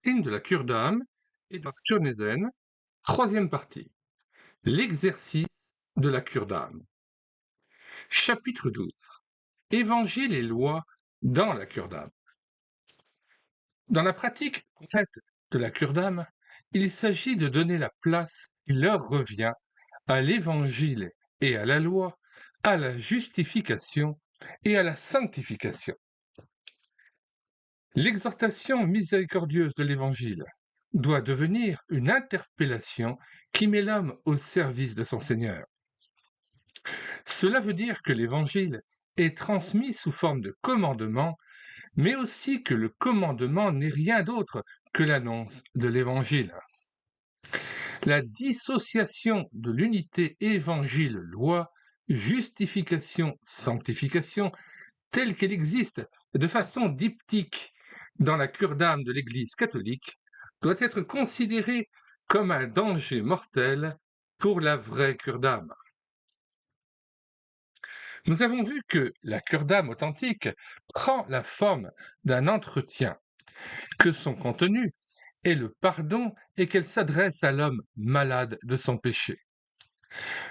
doctrine de la cure d'âme et dans Sturnezen, troisième partie. L'exercice de la cure d'âme. Chapitre 12. Évangile et loi dans la cure d'âme. Dans la pratique concrète de la cure d'âme, il s'agit de donner la place qui leur revient à l'évangile et à la loi, à la justification et à la sanctification. L'exhortation miséricordieuse de l'Évangile doit devenir une interpellation qui met l'homme au service de son Seigneur. Cela veut dire que l'Évangile est transmis sous forme de commandement, mais aussi que le commandement n'est rien d'autre que l'annonce de l'Évangile. La dissociation de l'unité Évangile-loi, justification-sanctification, telle qu'elle existe de façon diptyque dans la cure d'âme de l'Église catholique, doit être considérée comme un danger mortel pour la vraie cure d'âme. Nous avons vu que la cure d'âme authentique prend la forme d'un entretien, que son contenu est le pardon et qu'elle s'adresse à l'homme malade de son péché.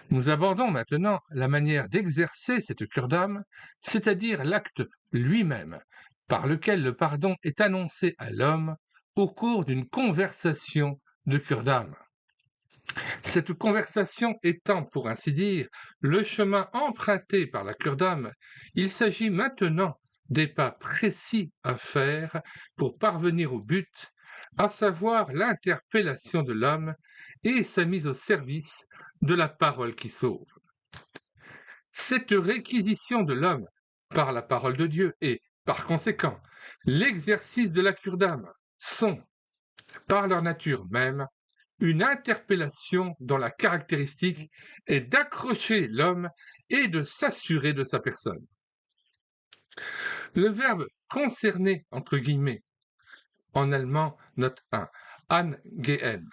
Nous abordons maintenant la manière d'exercer cette cure d'âme, c'est-à-dire l'acte lui-même, par lequel le pardon est annoncé à l'homme au cours d'une conversation de cure d'âme. Cette conversation étant, pour ainsi dire, le chemin emprunté par la cure d'âme, il s'agit maintenant des pas précis à faire pour parvenir au but, à savoir l'interpellation de l'homme et sa mise au service de la parole qui sauve. Cette réquisition de l'homme par la parole de Dieu et, par conséquent, l'exercice de la cure d'âme sont, par leur nature même, une interpellation dont la caractéristique est d'accrocher l'homme et de s'assurer de sa personne. Le verbe concerner, entre guillemets, en allemand, note 1, angehen,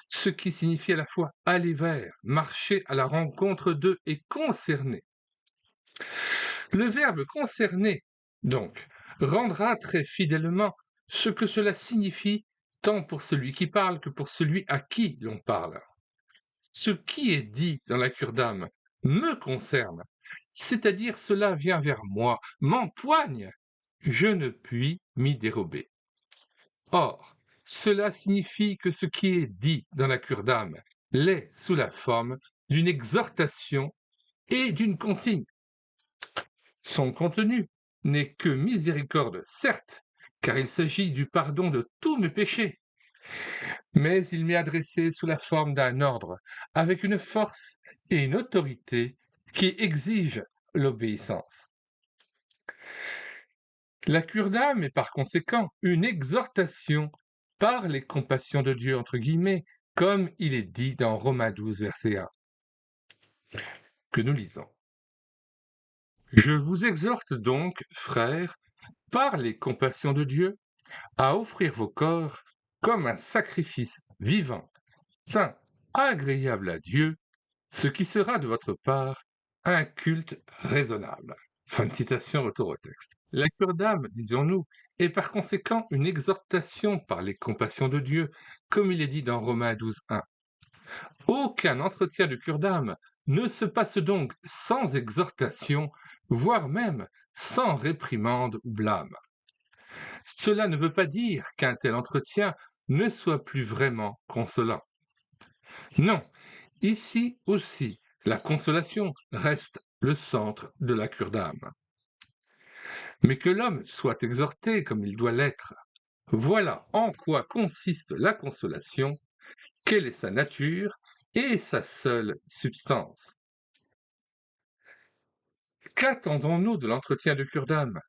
ce qui signifie à la fois aller vers, marcher à la rencontre de et concerner. Le verbe concerner, donc, rendra très fidèlement ce que cela signifie tant pour celui qui parle que pour celui à qui l'on parle. Ce qui est dit dans la cure d'âme me concerne, c'est-à-dire cela vient vers moi, m'empoigne, je ne puis m'y dérober. Or, cela signifie que ce qui est dit dans la cure d'âme l'est sous la forme d'une exhortation et d'une consigne. Son contenu n'est que miséricorde, certes, car il s'agit du pardon de tous mes péchés, mais il m'est adressé sous la forme d'un ordre, avec une force et une autorité qui exigent l'obéissance. La cure d'âme est par conséquent une exhortation par les compassions de Dieu, entre guillemets, comme il est dit dans Romains 12, verset 1, que nous lisons. Je vous exhorte donc, frères, par les compassions de Dieu, à offrir vos corps comme un sacrifice vivant, saint, agréable à Dieu, ce qui sera de votre part un culte raisonnable. Fin de citation, retour au texte. La cure d'âme, disons-nous, est par conséquent une exhortation par les compassions de Dieu, comme il est dit dans Romains 12, 1. Aucun entretien de cure d'âme ne se passe donc sans exhortation, voire même sans réprimande ou blâme. Cela ne veut pas dire qu'un tel entretien ne soit plus vraiment consolant. Non, ici aussi, la consolation reste le centre de la cure d'âme. Mais que l'homme soit exhorté comme il doit l'être, voilà en quoi consiste la consolation, quelle est sa nature et sa seule substance. Qu'attendons-nous de l'entretien de cure d'âme,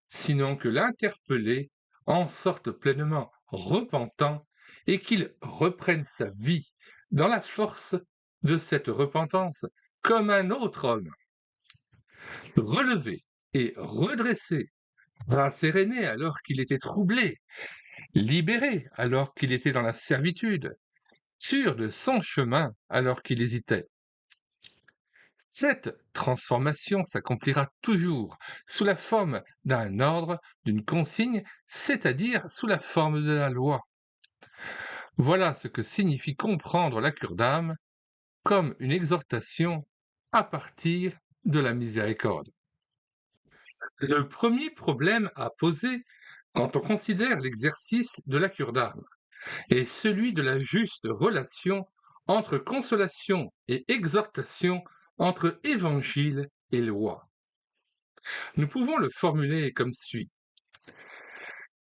sinon que l'interpellé en sorte pleinement repentant et qu'il reprenne sa vie dans la force de cette repentance comme un autre homme, relevé et redressé, rasséréné alors qu'il était troublé, libéré alors qu'il était dans la servitude, sûr de son chemin alors qu'il hésitait. Cette transformation s'accomplira toujours sous la forme d'un ordre, d'une consigne, c'est-à-dire sous la forme de la loi. Voilà ce que signifie comprendre la cure d'âme comme une exhortation à partir de la miséricorde. Le premier problème à poser quand on considère l'exercice de la cure d'âme est celui de la juste relation entre consolation et exhortation, entre évangile et loi. Nous pouvons le formuler comme suit.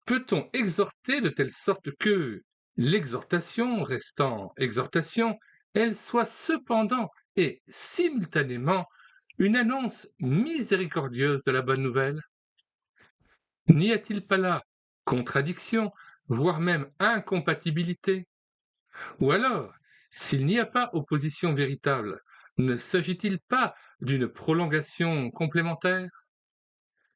Peut-on exhorter de telle sorte que l'exhortation, restant exhortation, elle soit cependant et simultanément une annonce miséricordieuse de la bonne nouvelle? N'y a-t-il pas là contradiction, voire même incompatibilité? Ou alors, s'il n'y a pas opposition véritable, ne s'agit-il pas d'une prolongation complémentaire?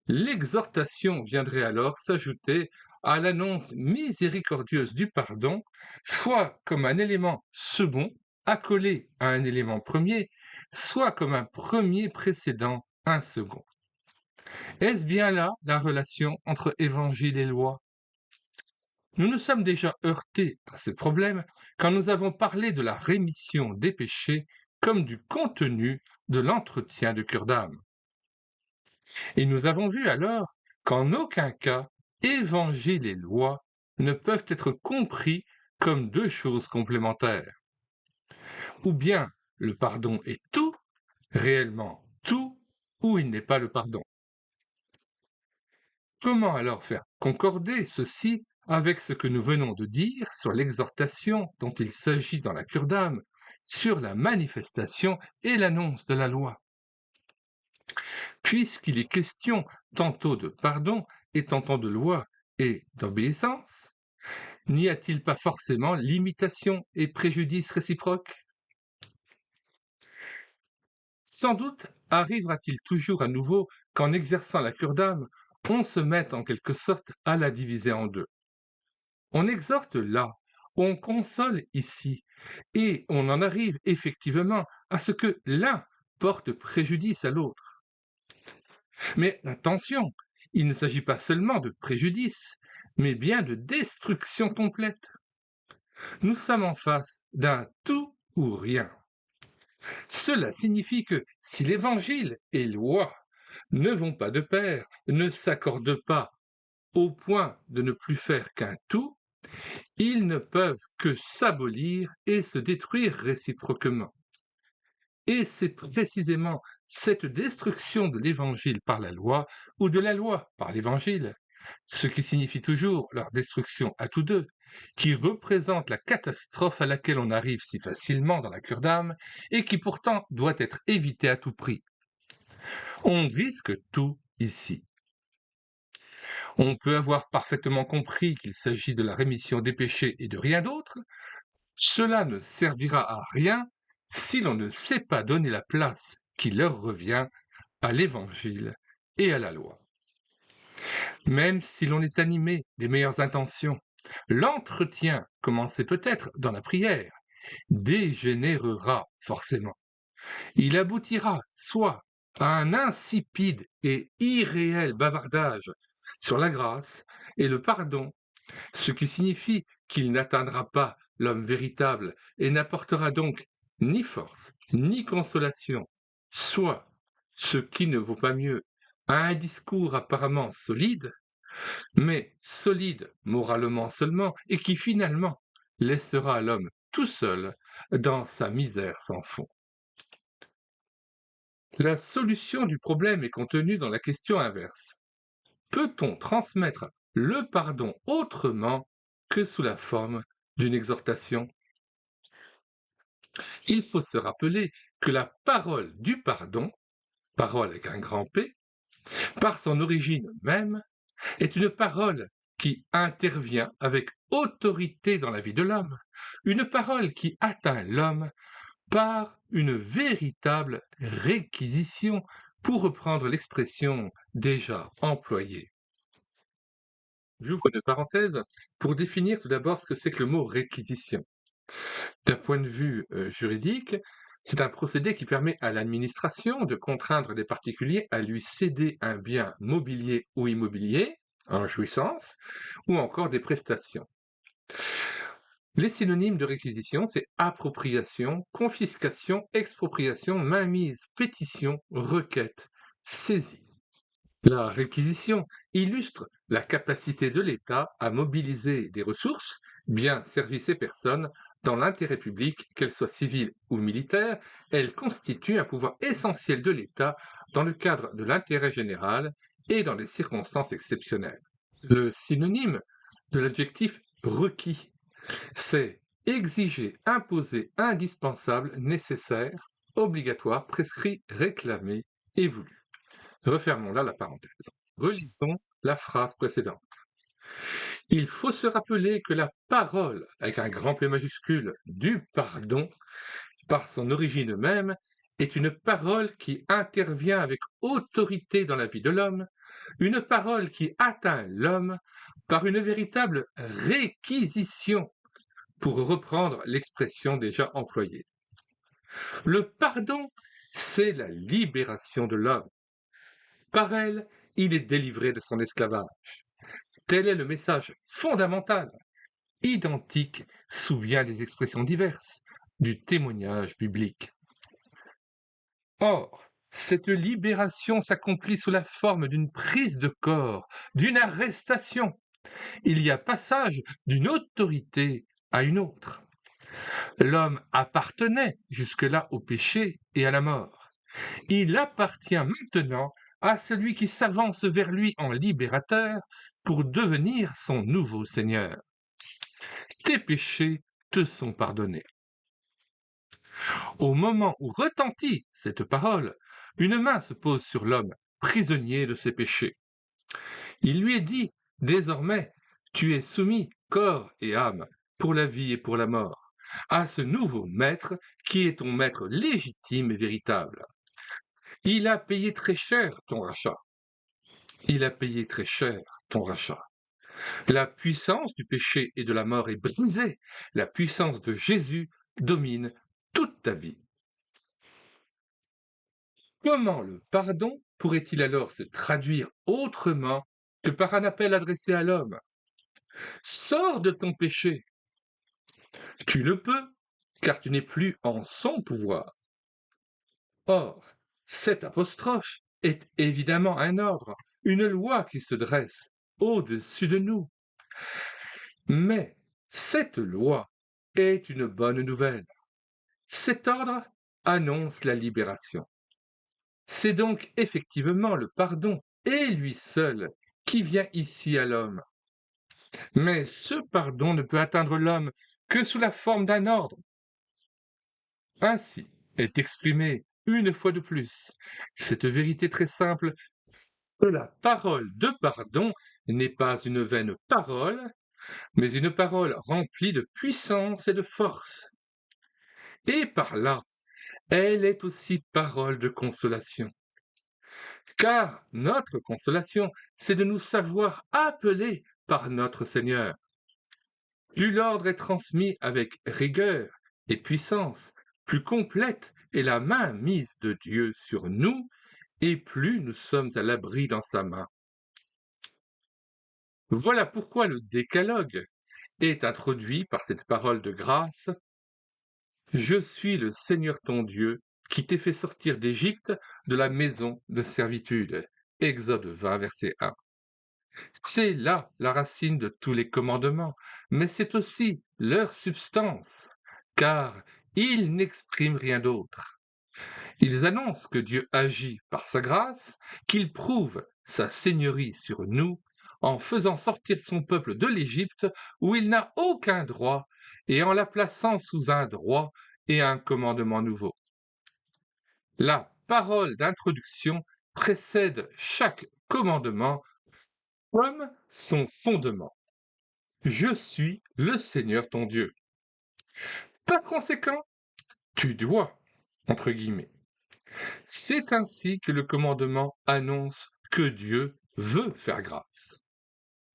L'exhortation viendrait alors s'ajouter à l'annonce miséricordieuse du pardon, soit comme un élément second accolé à un élément premier, soit comme un premier précédent un second. Est-ce bien là la relation entre évangile et loi? Nous nous sommes déjà heurtés à ce problème quand nous avons parlé de la rémission des péchés comme du contenu de l'entretien de cure d'âme. Et nous avons vu alors qu'en aucun cas, évangile et loi ne peuvent être compris comme deux choses complémentaires. Ou bien le pardon est tout, réellement tout, ou il n'est pas le pardon. Comment alors faire concorder ceci avec ce que nous venons de dire sur l'exhortation dont il s'agit dans la cure d'âme, sur la manifestation et l'annonce de la loi? Puisqu'il est question tantôt de pardon et tantôt de loi et d'obéissance, n'y a-t-il pas forcément limitation et préjudice réciproque? Sans doute arrivera-t-il toujours à nouveau qu'en exerçant la cure d'âme, on se mette en quelque sorte à la diviser en deux. On exhorte là, on console ici, et on en arrive effectivement à ce que l'un porte préjudice à l'autre. Mais attention, il ne s'agit pas seulement de préjudice, mais bien de destruction complète. Nous sommes en face d'un tout ou rien. Cela signifie que si l'évangile et loi ne vont pas de pair, ne s'accordent pas au point de ne plus faire qu'un tout, ils ne peuvent que s'abolir et se détruire réciproquement. Et c'est précisément cette destruction de l'évangile par la loi ou de la loi par l'évangile, ce qui signifie toujours leur destruction à tous deux, qui représente la catastrophe à laquelle on arrive si facilement dans la cure d'âme et qui pourtant doit être évitée à tout prix. On risque tout ici. On peut avoir parfaitement compris qu'il s'agit de la rémission des péchés et de rien d'autre. Cela ne servira à rien si l'on ne sait pas donner la place qui leur revient à l'Évangile et à la loi. Même si l'on est animé des meilleures intentions, l'entretien, commencé peut-être dans la prière, dégénérera forcément. Il aboutira soit à un insipide et irréel bavardage sur la grâce et le pardon, ce qui signifie qu'il n'atteindra pas l'homme véritable et n'apportera donc ni force, ni consolation, soit, ce qui ne vaut pas mieux, à un discours apparemment solide, mais solide moralement seulement, et qui finalement laissera l'homme tout seul dans sa misère sans fond. La solution du problème est contenue dans la question inverse. Peut-on transmettre le pardon autrement que sous la forme d'une exhortation? Il faut se rappeler que la parole du pardon, parole avec un grand P, par son origine même, est une parole qui intervient avec autorité dans la vie de l'homme, une parole qui atteint l'homme par une véritable réquisition, pour reprendre l'expression déjà employée. J'ouvre une parenthèse pour définir tout d'abord ce que c'est que le mot réquisition. D'un point de vue juridique, c'est un procédé qui permet à l'administration de contraindre des particuliers à lui céder un bien mobilier ou immobilier en jouissance, ou encore des prestations. Les synonymes de réquisition, c'est appropriation, confiscation, expropriation, mainmise, pétition, requête, saisie. La réquisition illustre la capacité de l'État à mobiliser des ressources, biens, services et personnes dans l'intérêt public, qu'elles soient civiles ou militaires. Elle constitue un pouvoir essentiel de l'État dans le cadre de l'intérêt général et dans des circonstances exceptionnelles. Le synonyme de l'adjectif requis, c'est exiger, imposer, indispensable, nécessaire, obligatoire, prescrit, réclamé et voulu. Refermons là la parenthèse. Relisons la phrase précédente. Il faut se rappeler que la parole, avec un grand P majuscule, du pardon, par son origine même, est une parole qui intervient avec autorité dans la vie de l'homme, une parole qui atteint l'homme par une véritable réquisition, pour reprendre l'expression déjà employée. Le pardon, c'est la libération de l'homme. Par elle, il est délivré de son esclavage. Tel est le message fondamental, identique sous bien des expressions diverses, du témoignage biblique. Or, cette libération s'accomplit sous la forme d'une prise de corps, d'une arrestation. Il y a passage d'une autorité à une autre. L'homme appartenait jusque-là au péché et à la mort. Il appartient maintenant à celui qui s'avance vers lui en libérateur pour devenir son nouveau Seigneur. Tes péchés te sont pardonnés. Au moment où retentit cette parole, une main se pose sur l'homme, prisonnier de ses péchés. Il lui est dit, désormais, tu es soumis, corps et âme, pour la vie et pour la mort, à ce nouveau maître qui est ton maître légitime et véritable. Il a payé très cher ton rachat. Il a payé très cher ton rachat. La puissance du péché et de la mort est brisée. La puissance de Jésus domine toute ta vie. Comment le pardon pourrait-il alors se traduire autrement que par un appel adressé à l'homme? Sors de ton péché. Tu le peux, car tu n'es plus en son pouvoir. Or, cette apostrophe est évidemment un ordre, une loi qui se dresse au-dessus de nous. Mais cette loi est une bonne nouvelle. Cet ordre annonce la libération. C'est donc effectivement le pardon, et lui seul, qui vient ici à l'homme. Mais ce pardon ne peut atteindre l'homme que sous la forme d'un ordre. Ainsi est exprimée une fois de plus cette vérité très simple que la parole de pardon n'est pas une vaine parole, mais une parole remplie de puissance et de force. Et par là, elle est aussi parole de consolation. Car notre consolation, c'est de nous savoir appelés par notre Seigneur. Plus l'ordre est transmis avec rigueur et puissance, plus complète est la main mise de Dieu sur nous, et plus nous sommes à l'abri dans sa main. Voilà pourquoi le décalogue est introduit par cette parole de grâce. Je suis le Seigneur ton Dieu, qui t'ai fait sortir d'Égypte, de la maison de servitude. Exode 20, verset 1. C'est là la racine de tous les commandements, mais c'est aussi leur substance, car ils n'expriment rien d'autre. Ils annoncent que Dieu agit par sa grâce, qu'il prouve sa seigneurie sur nous, en faisant sortir son peuple de l'Égypte où il n'a aucun droit, et en la plaçant sous un droit et un commandement nouveau. La parole d'introduction précède chaque commandement comme son fondement. Je suis le Seigneur ton Dieu. Par conséquent, tu dois, entre guillemets. C'est ainsi que le commandement annonce que Dieu veut faire grâce.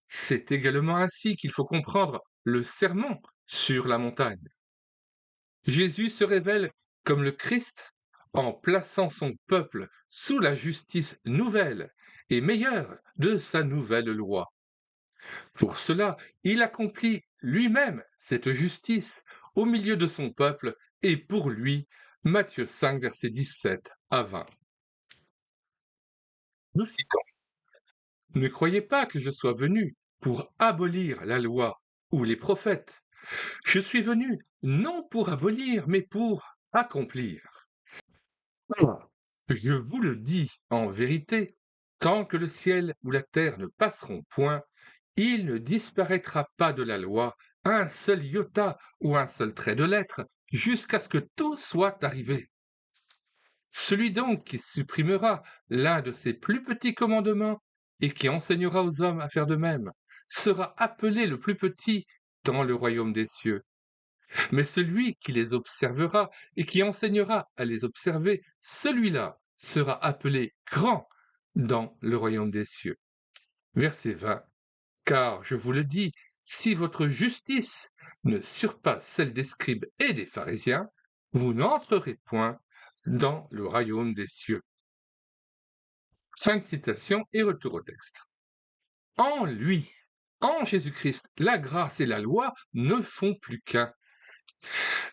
C'est également ainsi qu'il faut comprendre le sermon sur la montagne. Jésus se révèle comme le Christ en plaçant son peuple sous la justice nouvelle et meilleure de sa nouvelle loi. Pour cela, il accomplit lui-même cette justice au milieu de son peuple et pour lui. Matthieu 5, versets 17 à 20. Nous citons: Ne croyez pas que je sois venu pour abolir la loi ou les prophètes. Je suis venu non pour abolir, mais pour accomplir. Or, je vous le dis en vérité, tant que le ciel ou la terre ne passeront point, il ne disparaîtra pas de la loi un seul iota ou un seul trait de lettre, jusqu'à ce que tout soit arrivé. Celui donc qui supprimera l'un de ces plus petits commandements et qui enseignera aux hommes à faire de même, sera appelé le plus petit dans le royaume des cieux. Mais celui qui les observera et qui enseignera à les observer, celui-là sera appelé grand dans le royaume des cieux. Verset 20. Car, je vous le dis, si votre justice ne surpasse celle des scribes et des pharisiens, vous n'entrerez point dans le royaume des cieux. Fin de citation et retour au texte. En lui, en Jésus-Christ, la grâce et la loi ne font plus qu'un.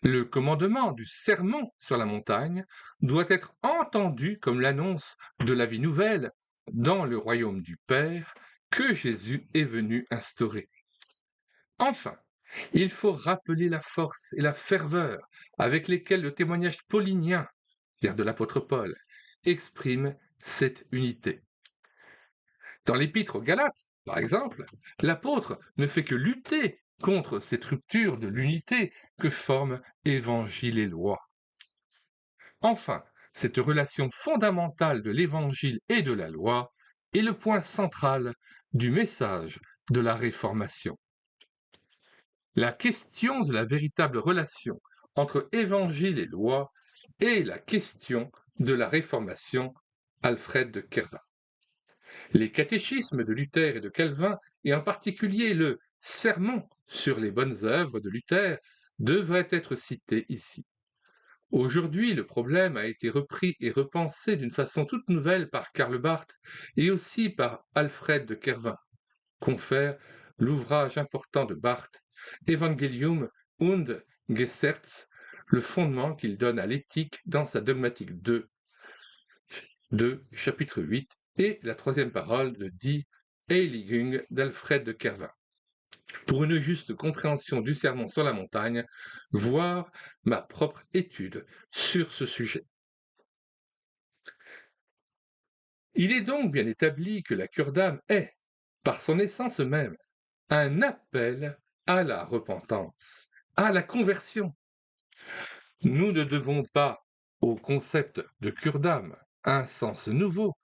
Le commandement du sermon sur la montagne doit être entendu comme l'annonce de la vie nouvelle dans le royaume du Père que Jésus est venu instaurer. Enfin, il faut rappeler la force et la ferveur avec lesquelles le témoignage paulinien, c'est-à-dire de l'apôtre Paul, exprime cette unité. Dans l'épître aux Galates, par exemple, l'apôtre ne fait que lutter contre cette rupture de l'unité que forment évangile et loi. Enfin, cette relation fondamentale de l'évangile et de la loi est le point central du message de la Réformation. La question de la véritable relation entre évangile et loi est la question de la Réformation, Alfred de Kervin. Les catéchismes de Luther et de Calvin, et en particulier le Sermon sur les bonnes œuvres de Luther, devraient être cités ici. Aujourd'hui, le problème a été repris et repensé d'une façon toute nouvelle par Karl Barth et aussi par Alfred de Kervin, confère l'ouvrage important de Barth, Evangelium und Gesetz, le fondement qu'il donne à l'éthique dans sa dogmatique 2, chapitre 8, et la troisième parole de Die Heiligung d'Alfred de Kervin. Pour une juste compréhension du sermon sur la montagne, voir ma propre étude sur ce sujet. Il est donc bien établi que la cure d'âme est, par son essence même, un appel à la repentance, à la conversion. Nous ne devons pas au concept de cure d'âme un sens nouveau,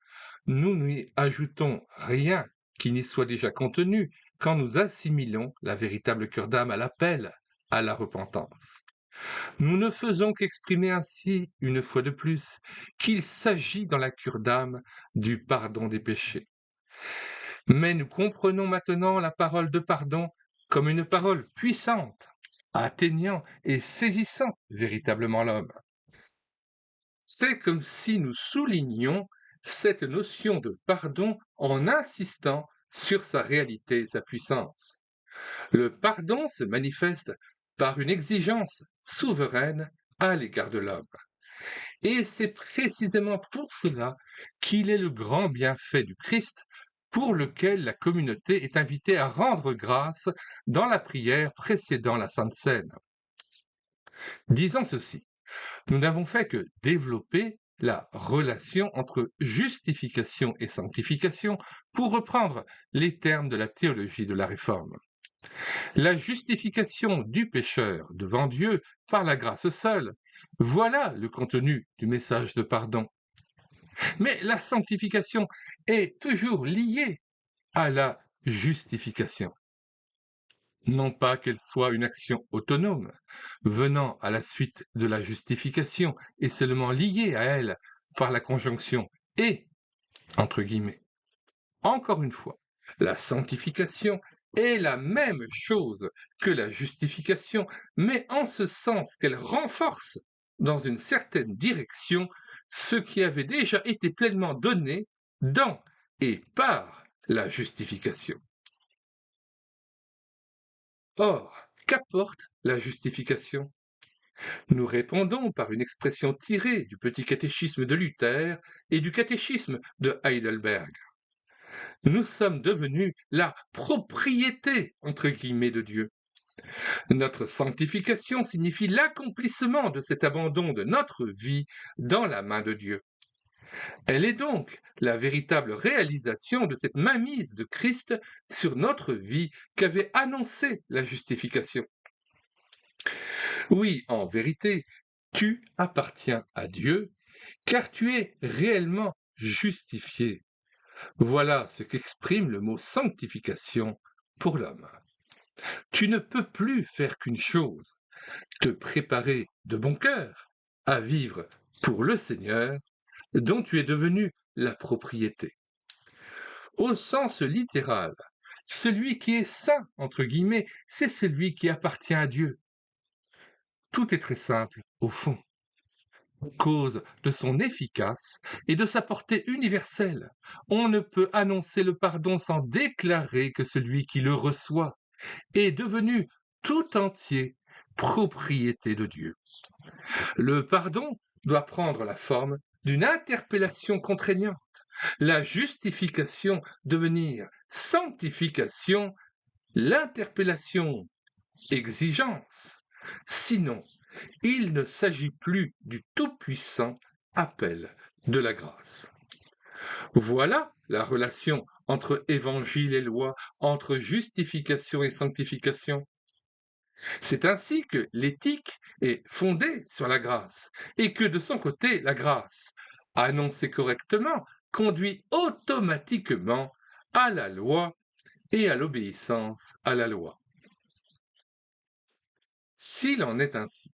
nous n'y ajoutons rien qui n'y soit déjà contenu quand nous assimilons la véritable cure d'âme à l'appel à la repentance. Nous ne faisons qu'exprimer ainsi, une fois de plus, qu'il s'agit dans la cure d'âme du pardon des péchés. Mais nous comprenons maintenant la parole de pardon comme une parole puissante, atteignant et saisissant véritablement l'homme. C'est comme si nous soulignions cette notion de pardon en insistant sur sa réalité et sa puissance. Le pardon se manifeste par une exigence souveraine à l'égard de l'homme. Et c'est précisément pour cela qu'il est le grand bienfait du Christ pour lequel la communauté est invitée à rendre grâce dans la prière précédant la Sainte Seine. Disant ceci, nous n'avons fait que développer la relation entre justification et sanctification pour reprendre les termes de la théologie de la Réforme. La justification du pécheur devant Dieu par la grâce seule, voilà le contenu du message de pardon. Mais la sanctification est toujours liée à la justification. Non pas qu'elle soit une action autonome, venant à la suite de la justification et seulement liée à elle par la conjonction « et », entre guillemets. Encore une fois, la sanctification est la même chose que la justification, mais en ce sens qu'elle renforce dans une certaine direction ce qui avait déjà été pleinement donné dans et par la justification. Or, qu'apporte la justification? Nous répondons par une expression tirée du petit catéchisme de Luther et du catéchisme de Heidelberg. Nous sommes devenus la propriété, entre guillemets, de Dieu. Notre sanctification signifie l'accomplissement de cet abandon de notre vie dans la main de Dieu. Elle est donc la véritable réalisation de cette mainmise de Christ sur notre vie qu'avait annoncé la justification. Oui, en vérité, tu appartiens à Dieu, car tu es réellement justifié. Voilà ce qu'exprime le mot sanctification pour l'homme. Tu ne peux plus faire qu'une chose, te préparer de bon cœur à vivre pour le Seigneur, dont tu es devenu la propriété. Au sens littéral, celui qui est saint, entre guillemets, c'est celui qui appartient à Dieu. Tout est très simple, au fond. Cause de son efficace et de sa portée universelle. On ne peut annoncer le pardon sans déclarer que celui qui le reçoit est devenu tout entier propriété de Dieu. Le pardon doit prendre la forme d'une interpellation contraignante, la justification devenir sanctification, l'interpellation exigence. Sinon, il ne s'agit plus du tout-puissant appel de la grâce. Voilà la relation entre évangile et loi, entre justification et sanctification. C'est ainsi que l'éthique est fondée sur la grâce, et que de son côté, la grâce, annoncée correctement, conduit automatiquement à la loi et à l'obéissance à la loi. S'il en est ainsi,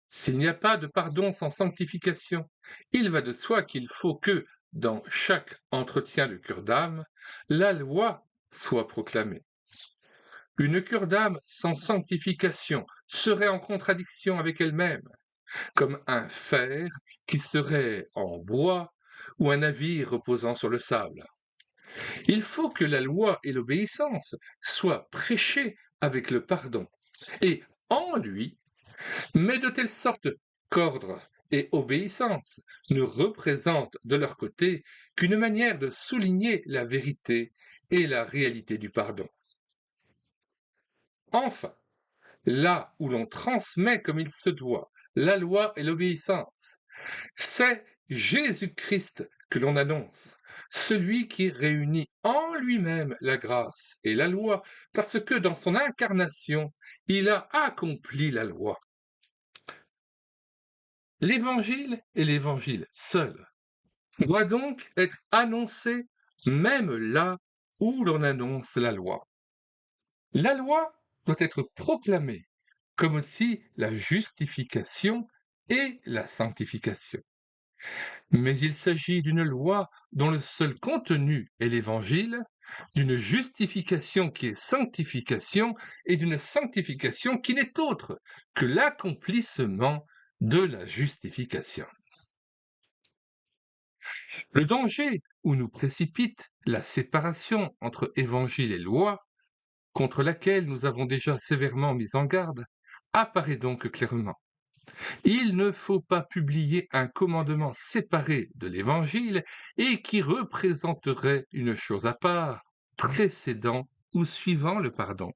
s'il n'y a pas de pardon sans sanctification, il va de soi qu'il faut que, dans chaque entretien de cure d'âme, la loi soit proclamée. Une cure d'âme sans sanctification serait en contradiction avec elle-même, comme un fer qui serait en bois ou un navire reposant sur le sable. Il faut que la loi et l'obéissance soient prêchées avec le pardon, et en lui, mais de telle sorte qu'ordre et obéissance ne représentent de leur côté qu'une manière de souligner la vérité et la réalité du pardon. Enfin, là où l'on transmet comme il se doit la loi et l'obéissance, c'est Jésus-Christ que l'on annonce, celui qui réunit en lui-même la grâce et la loi, parce que dans son incarnation, il a accompli la loi. L'évangile et l'évangile seul doit donc être annoncé même là où l'on annonce la loi. La loi doit être proclamée comme aussi la justification et la sanctification. Mais il s'agit d'une loi dont le seul contenu est l'évangile, d'une justification qui est sanctification et d'une sanctification qui n'est autre que l'accomplissement de la justification. Le danger où nous précipite la séparation entre évangile et loi, contre laquelle nous avons déjà sévèrement mis en garde, apparaît donc clairement. Il ne faut pas publier un commandement séparé de l'Évangile et qui représenterait une chose à part, précédant ou suivant le pardon.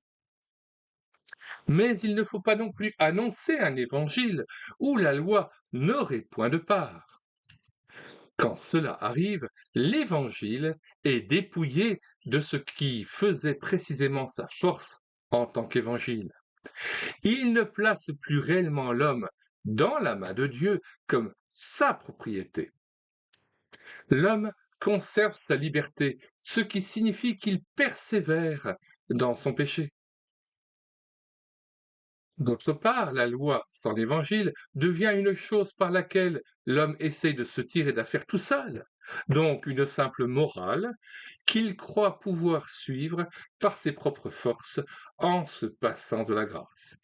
Mais il ne faut pas non plus annoncer un Évangile où la loi n'aurait point de part. Quand cela arrive, l'Évangile est dépouillé de ce qui faisait précisément sa force en tant qu'Évangile. Il ne place plus réellement l'homme dans la main de Dieu comme sa propriété. L'homme conserve sa liberté, ce qui signifie qu'il persévère dans son péché. D'autre part, la loi sans l'évangile devient une chose par laquelle l'homme essaie de se tirer d'affaire tout seul, donc une simple morale qu'il croit pouvoir suivre par ses propres forces en se passant de la grâce.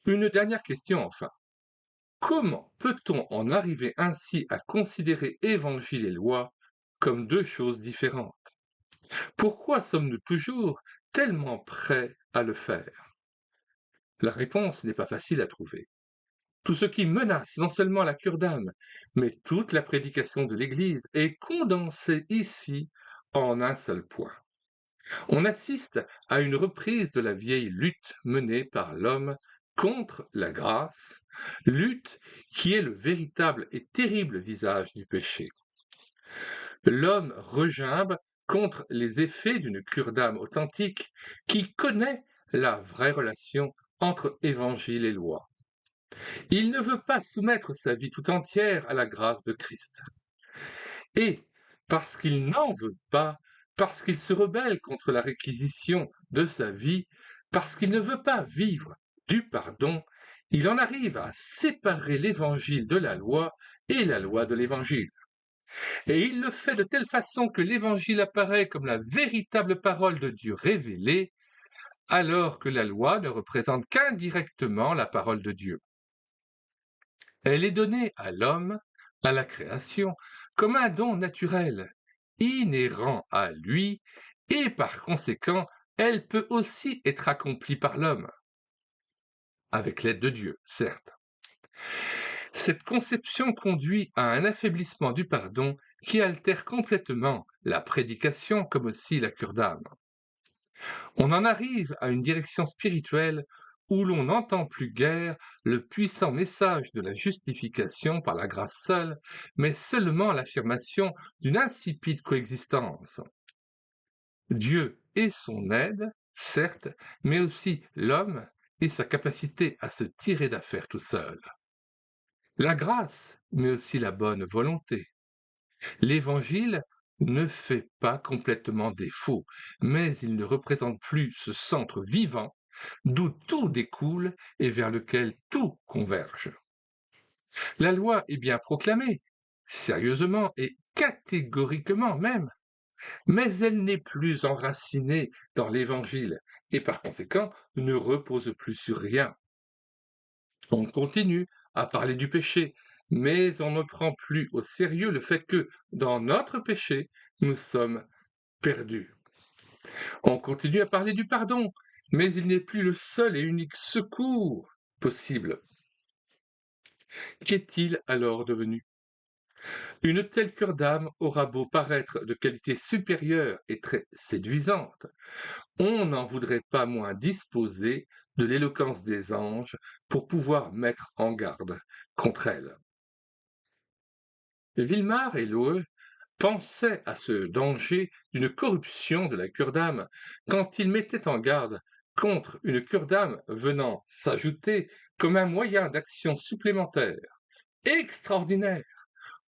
Une dernière question enfin. Comment peut-on en arriver ainsi à considérer évangile et loi comme deux choses différentes? Pourquoi sommes-nous toujours tellement prêt à le faire? La réponse n'est pas facile à trouver. Tout ce qui menace non seulement la cure d'âme, mais toute la prédication de l'Église est condensé ici en un seul point. On assiste à une reprise de la vieille lutte menée par l'homme contre la grâce, lutte qui est le véritable et terrible visage du péché. L'homme regimbe contre les effets d'une cure d'âme authentique qui connaît la vraie relation entre évangile et loi. Il ne veut pas soumettre sa vie tout entière à la grâce de Christ. Et, parce qu'il n'en veut pas, parce qu'il se rebelle contre la réquisition de sa vie, parce qu'il ne veut pas vivre du pardon, il en arrive à séparer l'évangile de la loi et la loi de l'évangile. Et il le fait de telle façon que l'évangile apparaît comme la véritable parole de Dieu révélée, alors que la loi ne représente qu'indirectement la parole de Dieu. Elle est donnée à l'homme, à la création, comme un don naturel, inhérent à lui, et par conséquent, elle peut aussi être accomplie par l'homme, avec l'aide de Dieu, certes. Cette conception conduit à un affaiblissement du pardon qui altère complètement la prédication comme aussi la cure d'âme. On en arrive à une direction spirituelle où l'on n'entend plus guère le puissant message de la justification par la grâce seule, mais seulement l'affirmation d'une insipide coexistence. Dieu et son aide, certes, mais aussi l'homme et sa capacité à se tirer d'affaire tout seul. La grâce, mais aussi la bonne volonté. L'Évangile ne fait pas complètement défaut, mais il ne représente plus ce centre vivant d'où tout découle et vers lequel tout converge. La loi est bien proclamée, sérieusement et catégoriquement même, mais elle n'est plus enracinée dans l'Évangile et par conséquent ne repose plus sur rien. On continue à parler du péché, mais on ne prend plus au sérieux le fait que, dans notre péché, nous sommes perdus. On continue à parler du pardon, mais il n'est plus le seul et unique secours possible. Qu'est-il alors devenu? Une telle cure d'âme aura beau paraître de qualité supérieure et très séduisante, on n'en voudrait pas moins disposer de l'éloquence des anges pour pouvoir mettre en garde contre elle. Vilmar et Loe pensaient à ce danger d'une corruption de la cure d'âme quand ils mettaient en garde contre une cure d'âme venant s'ajouter comme un moyen d'action supplémentaire, extraordinaire,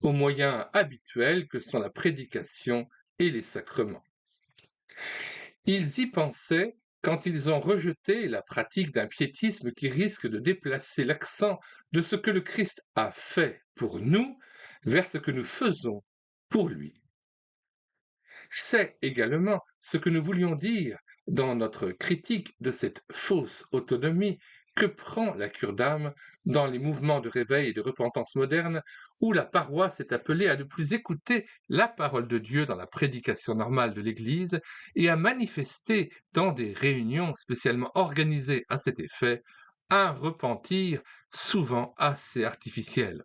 aux moyens habituels que sont la prédication et les sacrements. Ils y pensaient quand ils ont rejeté la pratique d'un piétisme qui risque de déplacer l'accent de ce que le Christ a fait pour nous vers ce que nous faisons pour lui. C'est également ce que nous voulions dire dans notre critique de cette fausse autonomie que prend la cure d'âme dans les mouvements de réveil et de repentance moderne où la paroisse est appelée à ne plus écouter la parole de Dieu dans la prédication normale de l'Église et à manifester dans des réunions spécialement organisées à cet effet un repentir souvent assez artificiel.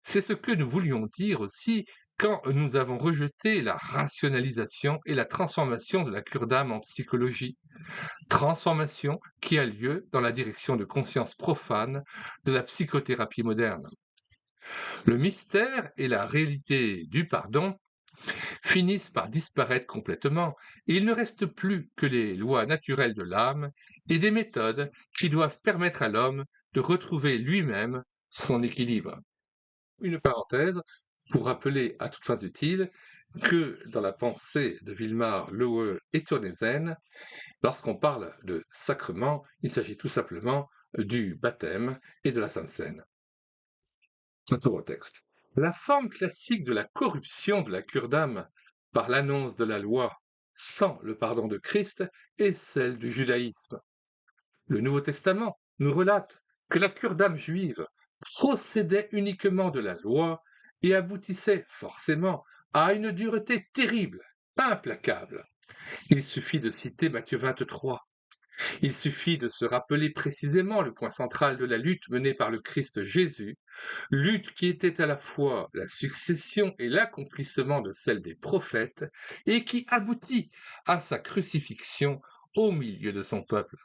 C'est ce que nous voulions dire aussi quand nous avons rejeté la rationalisation et la transformation de la cure d'âme en psychologie, transformation qui a lieu dans la direction de conscience profane de la psychothérapie moderne. Le mystère et la réalité du pardon finissent par disparaître complètement et il ne reste plus que les lois naturelles de l'âme et des méthodes qui doivent permettre à l'homme de retrouver lui-même son équilibre. Une parenthèse pour rappeler à toutes fins utiles que dans la pensée de Vilmar, Loe et Tournézen, lorsqu'on parle de sacrement, il s'agit tout simplement du baptême et de la Sainte Seine. Retour au texte. La forme classique de la corruption de la cure d'âme par l'annonce de la loi sans le pardon de Christ est celle du judaïsme. Le Nouveau Testament nous relate que la cure d'âme juive procédait uniquement de la loi et aboutissait forcément à une dureté terrible, implacable. Il suffit de citer Matthieu 23. Il suffit de se rappeler précisément le point central de la lutte menée par le Christ Jésus, lutte qui était à la fois la succession et l'accomplissement de celle des prophètes, et qui aboutit à sa crucifixion au milieu de son peuple.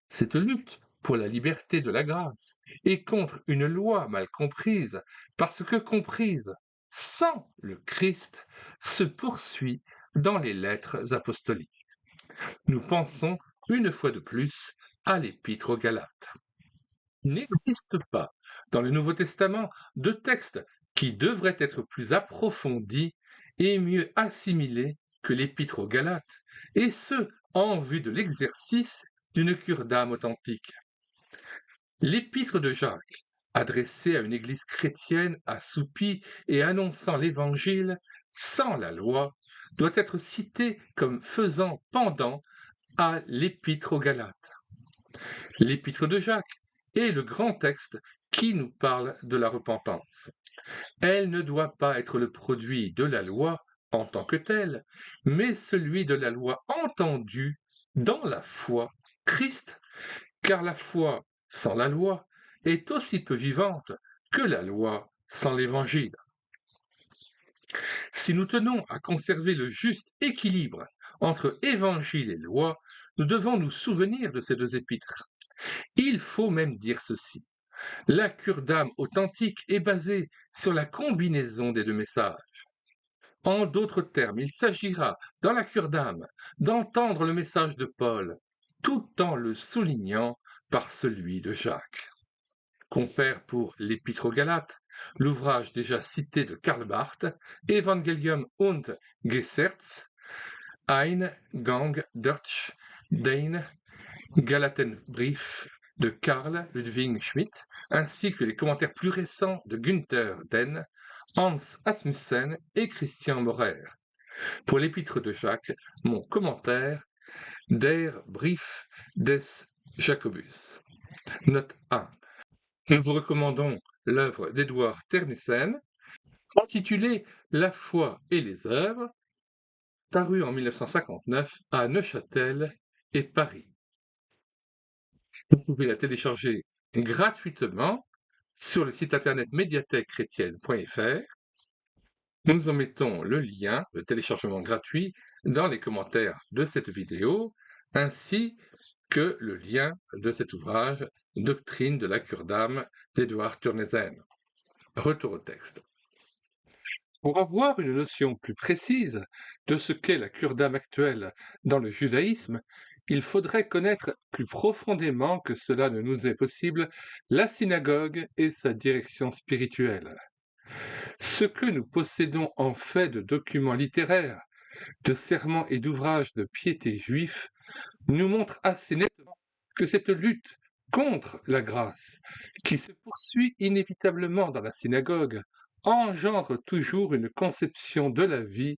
Cette lutte pour la liberté de la grâce et contre une loi mal comprise, parce que comprise sans le Christ, se poursuit dans les lettres apostoliques. Nous pensons une fois de plus à l'Épître aux Galates. Il n'existe pas dans le Nouveau Testament de texte qui devrait être plus approfondi et mieux assimilé que l'Épître aux Galates, et ce, en vue de l'exercice d'une cure d'âme authentique. L'Épître de Jacques, adressée à une église chrétienne assoupie et annonçant l'Évangile sans la loi, doit être citée comme faisant pendant à l'Épître aux Galates. L'Épître de Jacques est le grand texte qui nous parle de la repentance. Elle ne doit pas être le produit de la loi en tant que telle, mais celui de la loi entendue dans la foi Christ, car la foi sans la loi est aussi peu vivante que la loi sans l'Évangile. Si nous tenons à conserver le juste équilibre entre Évangile et loi, nous devons nous souvenir de ces deux épîtres. Il faut même dire ceci. La cure d'âme authentique est basée sur la combinaison des deux messages. En d'autres termes, il s'agira, dans la cure d'âme, d'entendre le message de Paul, tout en le soulignant par celui de Jacques. Confère pour l'Épître aux Galates, l'ouvrage déjà cité de Karl Barth, Evangelium und Gesetz, ein Gang durch den Galatenbrief de Karl Ludwig Schmidt, ainsi que les commentaires plus récents de Günther Denn, Hans Asmussen et Christian Maurer. Pour l'Épître de Jacques, mon commentaire Der Brief des Jacobus. Note 1. Nous vous recommandons l'œuvre d'Édouard Ternessen, intitulée La foi et les œuvres, parue en 1959 à Neuchâtel et Paris. Vous pouvez la télécharger gratuitement sur le site internet médiathèquechrétienne.fr. Nous en mettons le lien de téléchargement gratuit dans les commentaires de cette vidéo, ainsi que le lien de cet ouvrage Doctrine de la cure d'âme d'Édouard Ternessen. Retour au texte. Pour avoir une notion plus précise de ce qu'est la cure d'âme actuelle dans le judaïsme, il faudrait connaître plus profondément que cela ne nous est possible la synagogue et sa direction spirituelle. Ce que nous possédons en fait de documents littéraires, de sermons et d'ouvrages de piété juifs nous montre assez nettement que cette lutte contre la grâce, qui se poursuit inévitablement dans la synagogue, engendre toujours une conception de la vie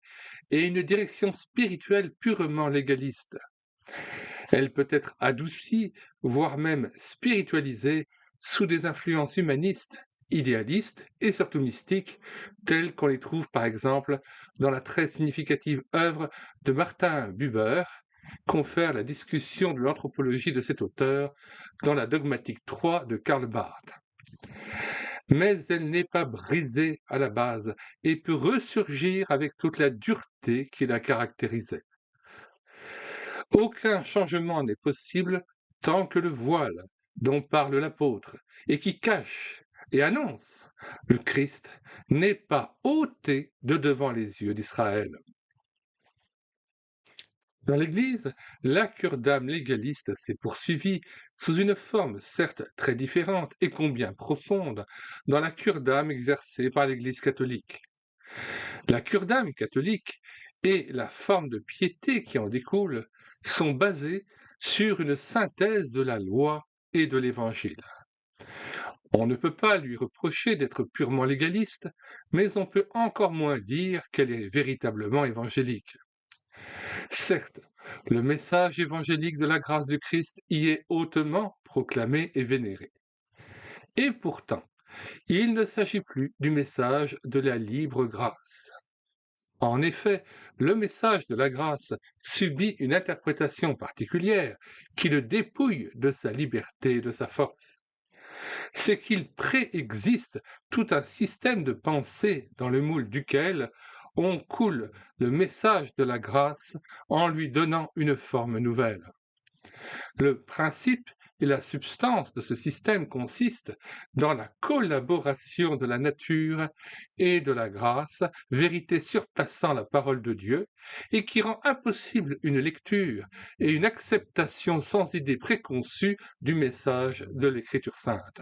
et une direction spirituelle purement légaliste. Elle peut être adoucie, voire même spiritualisée, sous des influences humanistes, idéalistes et surtout mystiques, telles qu'on les trouve par exemple dans la très significative œuvre de Martin Buber, confère la discussion de l'anthropologie de cet auteur dans la dogmatique 3 de Karl Barth. Mais elle n'est pas brisée à la base et peut ressurgir avec toute la dureté qui la caractérisait. Aucun changement n'est possible tant que le voile dont parle l'apôtre et qui cache et annonce le Christ n'est pas ôté de devant les yeux d'Israël. Dans l'Église, la cure d'âme légaliste s'est poursuivie sous une forme certes très différente et combien profonde dans la cure d'âme exercée par l'Église catholique. La cure d'âme catholique et la forme de piété qui en découle sont basées sur une synthèse de la loi et de l'Évangile. On ne peut pas lui reprocher d'être purement légaliste, mais on peut encore moins dire qu'elle est véritablement évangélique. Certes, le message évangélique de la grâce du Christ y est hautement proclamé et vénéré. Et pourtant, il ne s'agit plus du message de la libre grâce. En effet, le message de la grâce subit une interprétation particulière qui le dépouille de sa liberté et de sa force. C'est qu'il préexiste tout un système de pensée dans le moule duquel on coule le message de la grâce en lui donnant une forme nouvelle. Le principe et la substance de ce système consistent dans la collaboration de la nature et de la grâce, vérité surpassant la parole de Dieu, et qui rend impossible une lecture et une acceptation sans idée préconçue du message de l'Écriture sainte.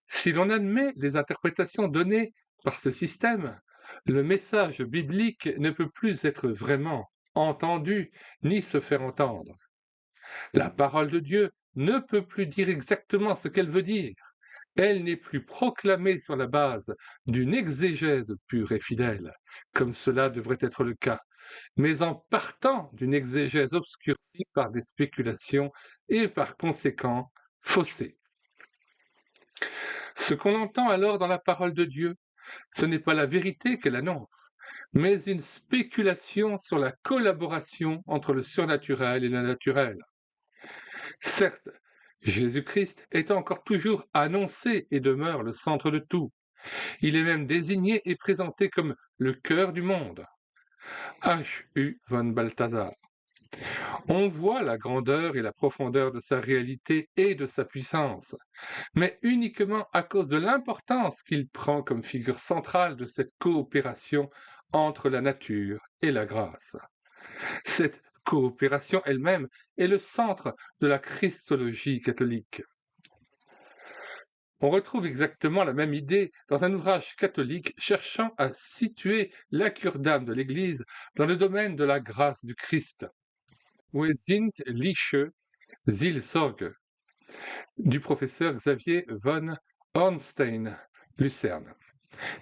Si l'on admet les interprétations données par ce système, le message biblique ne peut plus être vraiment entendu ni se faire entendre. La parole de Dieu ne peut plus dire exactement ce qu'elle veut dire. Elle n'est plus proclamée sur la base d'une exégèse pure et fidèle, comme cela devrait être le cas, mais en partant d'une exégèse obscurcie par des spéculations et par conséquent faussée. Ce qu'on entend alors dans la parole de Dieu, ce n'est pas la vérité qu'elle annonce, mais une spéculation sur la collaboration entre le surnaturel et le naturel. Certes, Jésus-Christ est encore toujours annoncé et demeure le centre de tout. Il est même désigné et présenté comme le cœur du monde. H.U. von Balthasar. On voit la grandeur et la profondeur de sa réalité et de sa puissance, mais uniquement à cause de l'importance qu'il prend comme figure centrale de cette coopération entre la nature et la grâce. Cette coopération elle-même est le centre de la christologie catholique. On retrouve exactement la même idée dans un ouvrage catholique cherchant à situer la cure d'âme de l'Église dans le domaine de la grâce du Christ. Wo sind Lische Seelsorge du professeur Xavier von Ornstein, Lucerne.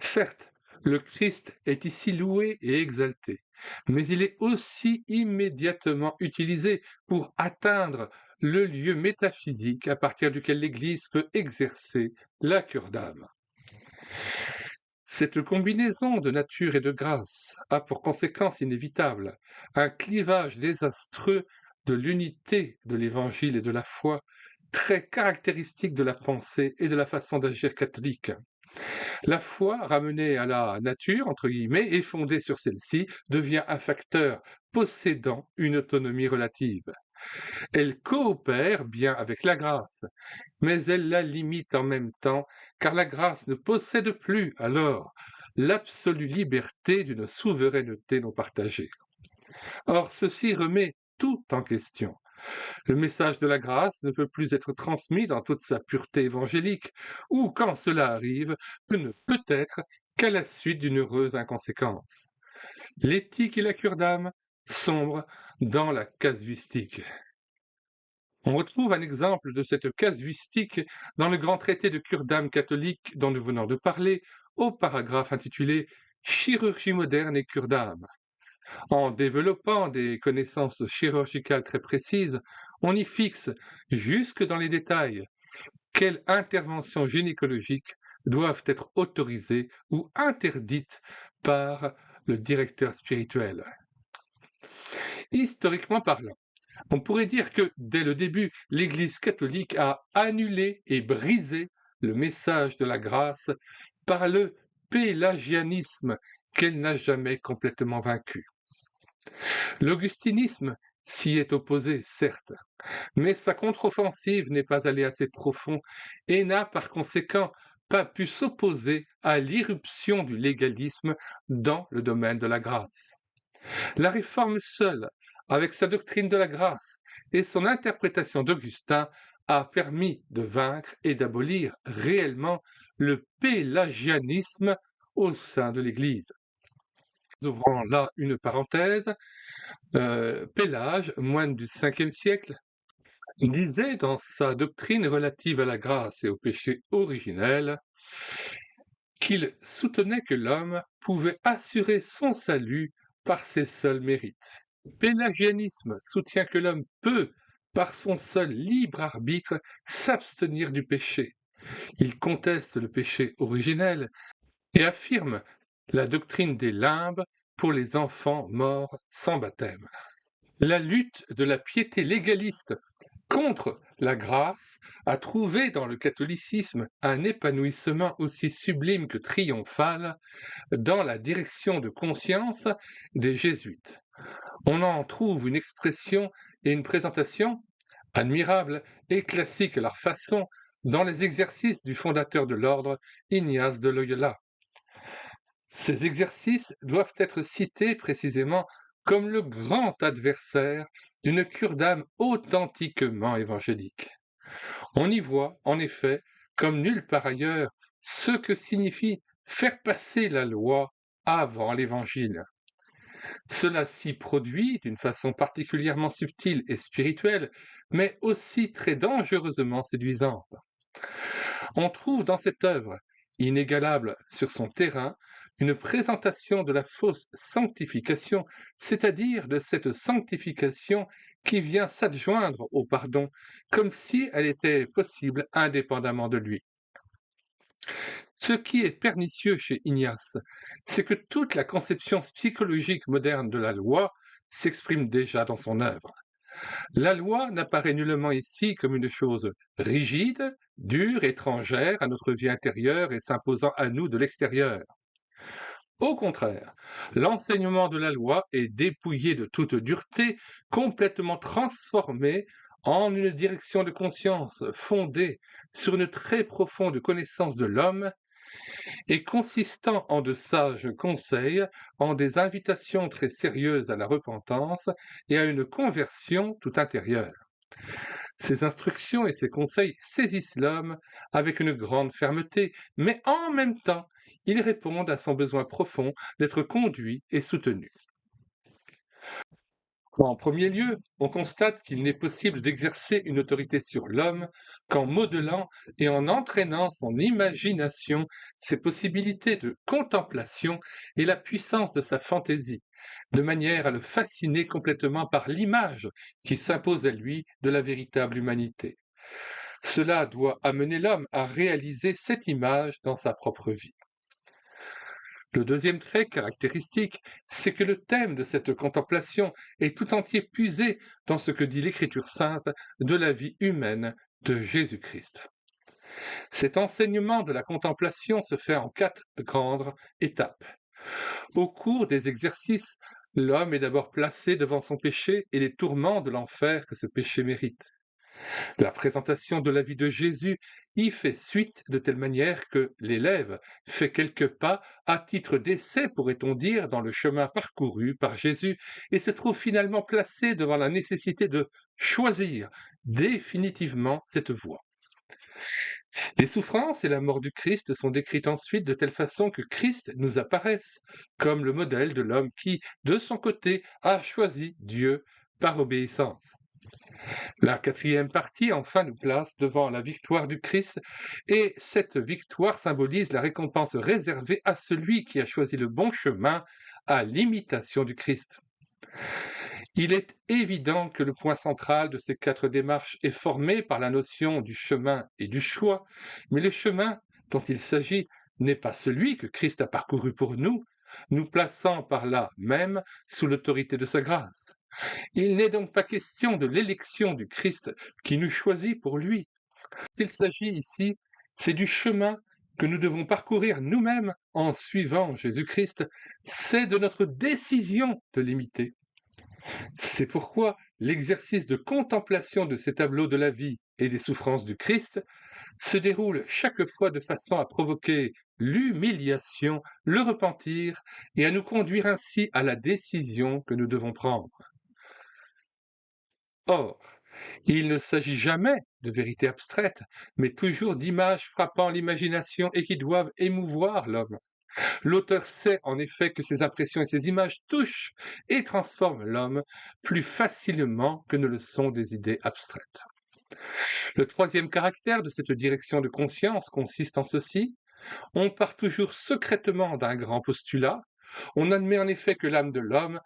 Certes, le Christ est ici loué et exalté, mais il est aussi immédiatement utilisé pour atteindre le lieu métaphysique à partir duquel l'Église peut exercer la cure d'âme. Cette combinaison de nature et de grâce a pour conséquence inévitable un clivage désastreux de l'unité de l'Évangile et de la foi, très caractéristique de la pensée et de la façon d'agir catholique. La foi, ramenée à la nature, entre guillemets, et fondée sur celle-ci, devient un facteur possédant une autonomie relative. Elle coopère bien avec la grâce, mais elle la limite en même temps, car la grâce ne possède plus alors l'absolue liberté d'une souveraineté non partagée. Or, ceci remet tout en question. Le message de la grâce ne peut plus être transmis dans toute sa pureté évangélique, ou, quand cela arrive, ne peut être qu'à la suite d'une heureuse inconséquence. L'éthique et la cure d'âme sombrent dans la casuistique. On retrouve un exemple de cette casuistique dans le grand traité de cure d'âme catholique dont nous venons de parler, au paragraphe intitulé « Chirurgie moderne et cure d'âme ». En développant des connaissances chirurgicales très précises, on y fixe, jusque dans les détails, quelles interventions gynécologiques doivent être autorisées ou interdites par le directeur spirituel. Historiquement parlant, on pourrait dire que, dès le début, l'Église catholique a annulé et brisé le message de la grâce par le pélagianisme qu'elle n'a jamais complètement vaincu. L'augustinisme s'y est opposé, certes, mais sa contre-offensive n'est pas allée assez profond et n'a par conséquent pas pu s'opposer à l'irruption du légalisme dans le domaine de la grâce. La Réforme seule, avec sa doctrine de la grâce et son interprétation d'Augustin, a permis de vaincre et d'abolir réellement le pélagianisme au sein de l'Église. Ouvrant là une parenthèse, Pélage, moine du Ve siècle, disait dans sa doctrine relative à la grâce et au péché originel qu'il soutenait que l'homme pouvait assurer son salut par ses seuls mérites. Le pélagianisme soutient que l'homme peut, par son seul libre arbitre, s'abstenir du péché. Il conteste le péché originel et affirme la doctrine des limbes pour les enfants morts sans baptême. La lutte de la piété légaliste contre la grâce a trouvé dans le catholicisme un épanouissement aussi sublime que triomphal dans la direction de conscience des jésuites. On en trouve une expression et une présentation admirable et classique à leur façon dans les exercices du fondateur de l'ordre, Ignace de Loyola. Ces exercices doivent être cités précisément comme le grand adversaire d'une cure d'âme authentiquement évangélique. On y voit, en effet, comme nulle part ailleurs, ce que signifie faire passer la loi avant l'Évangile. Cela s'y produit d'une façon particulièrement subtile et spirituelle, mais aussi très dangereusement séduisante. On trouve dans cette œuvre, inégalable sur son terrain, une présentation de la fausse sanctification, c'est-à-dire de cette sanctification qui vient s'adjoindre au pardon, comme si elle était possible indépendamment de lui. Ce qui est pernicieux chez Ignace, c'est que toute la conception psychologique moderne de la loi s'exprime déjà dans son œuvre. La loi n'apparaît nullement ici comme une chose rigide, dure, étrangère à notre vie intérieure et s'imposant à nous de l'extérieur. Au contraire, l'enseignement de la loi est dépouillé de toute dureté, complètement transformé en une direction de conscience fondée sur une très profonde connaissance de l'homme et consistant en de sages conseils, en des invitations très sérieuses à la repentance et à une conversion tout intérieure. Ces instructions et ces conseils saisissent l'homme avec une grande fermeté, mais en même temps, ils répondent à son besoin profond d'être conduit et soutenu. En premier lieu, on constate qu'il n'est possible d'exercer une autorité sur l'homme qu'en modelant et en entraînant son imagination, ses possibilités de contemplation et la puissance de sa fantaisie, de manière à le fasciner complètement par l'image qui s'impose à lui de la véritable humanité. Cela doit amener l'homme à réaliser cette image dans sa propre vie. Le deuxième trait caractéristique, c'est que le thème de cette contemplation est tout entier puisé dans ce que dit l'Écriture sainte de la vie humaine de Jésus-Christ. Cet enseignement de la contemplation se fait en 4 grandes étapes. Au cours des exercices, l'homme est d'abord placé devant son péché et les tourments de l'enfer que ce péché mérite. La présentation de la vie de Jésus y fait suite de telle manière que l'élève fait quelques pas à titre d'essai, pourrait-on dire, dans le chemin parcouru par Jésus et se trouve finalement placé devant la nécessité de choisir définitivement cette voie. Les souffrances et la mort du Christ sont décrites ensuite de telle façon que Christ nous apparaisse comme le modèle de l'homme qui, de son côté, a choisi Dieu par obéissance. La quatrième partie, enfin, nous place devant la victoire du Christ, et cette victoire symbolise la récompense réservée à celui qui a choisi le bon chemin à l'imitation du Christ. Il est évident que le point central de ces 4 démarches est formé par la notion du chemin et du choix, mais le chemin dont il s'agit n'est pas celui que Christ a parcouru pour nous, nous plaçant par là même sous l'autorité de sa grâce. Il n'est donc pas question de l'élection du Christ qui nous choisit pour lui. Il s'agit ici, c'est du chemin que nous devons parcourir nous-mêmes en suivant Jésus-Christ. C'est de notre décision de l'imiter. C'est pourquoi l'exercice de contemplation de ces tableaux de la vie et des souffrances du Christ se déroule chaque fois de façon à provoquer l'humiliation, le repentir et à nous conduire ainsi à la décision que nous devons prendre. Or, il ne s'agit jamais de vérités abstraites, mais toujours d'images frappant l'imagination et qui doivent émouvoir l'homme. L'auteur sait en effet que ces impressions et ces images touchent et transforment l'homme plus facilement que ne le sont des idées abstraites. Le troisième caractère de cette direction de conscience consiste en ceci: on part toujours secrètement d'un grand postulat, on admet en effet que l'âme de l'homme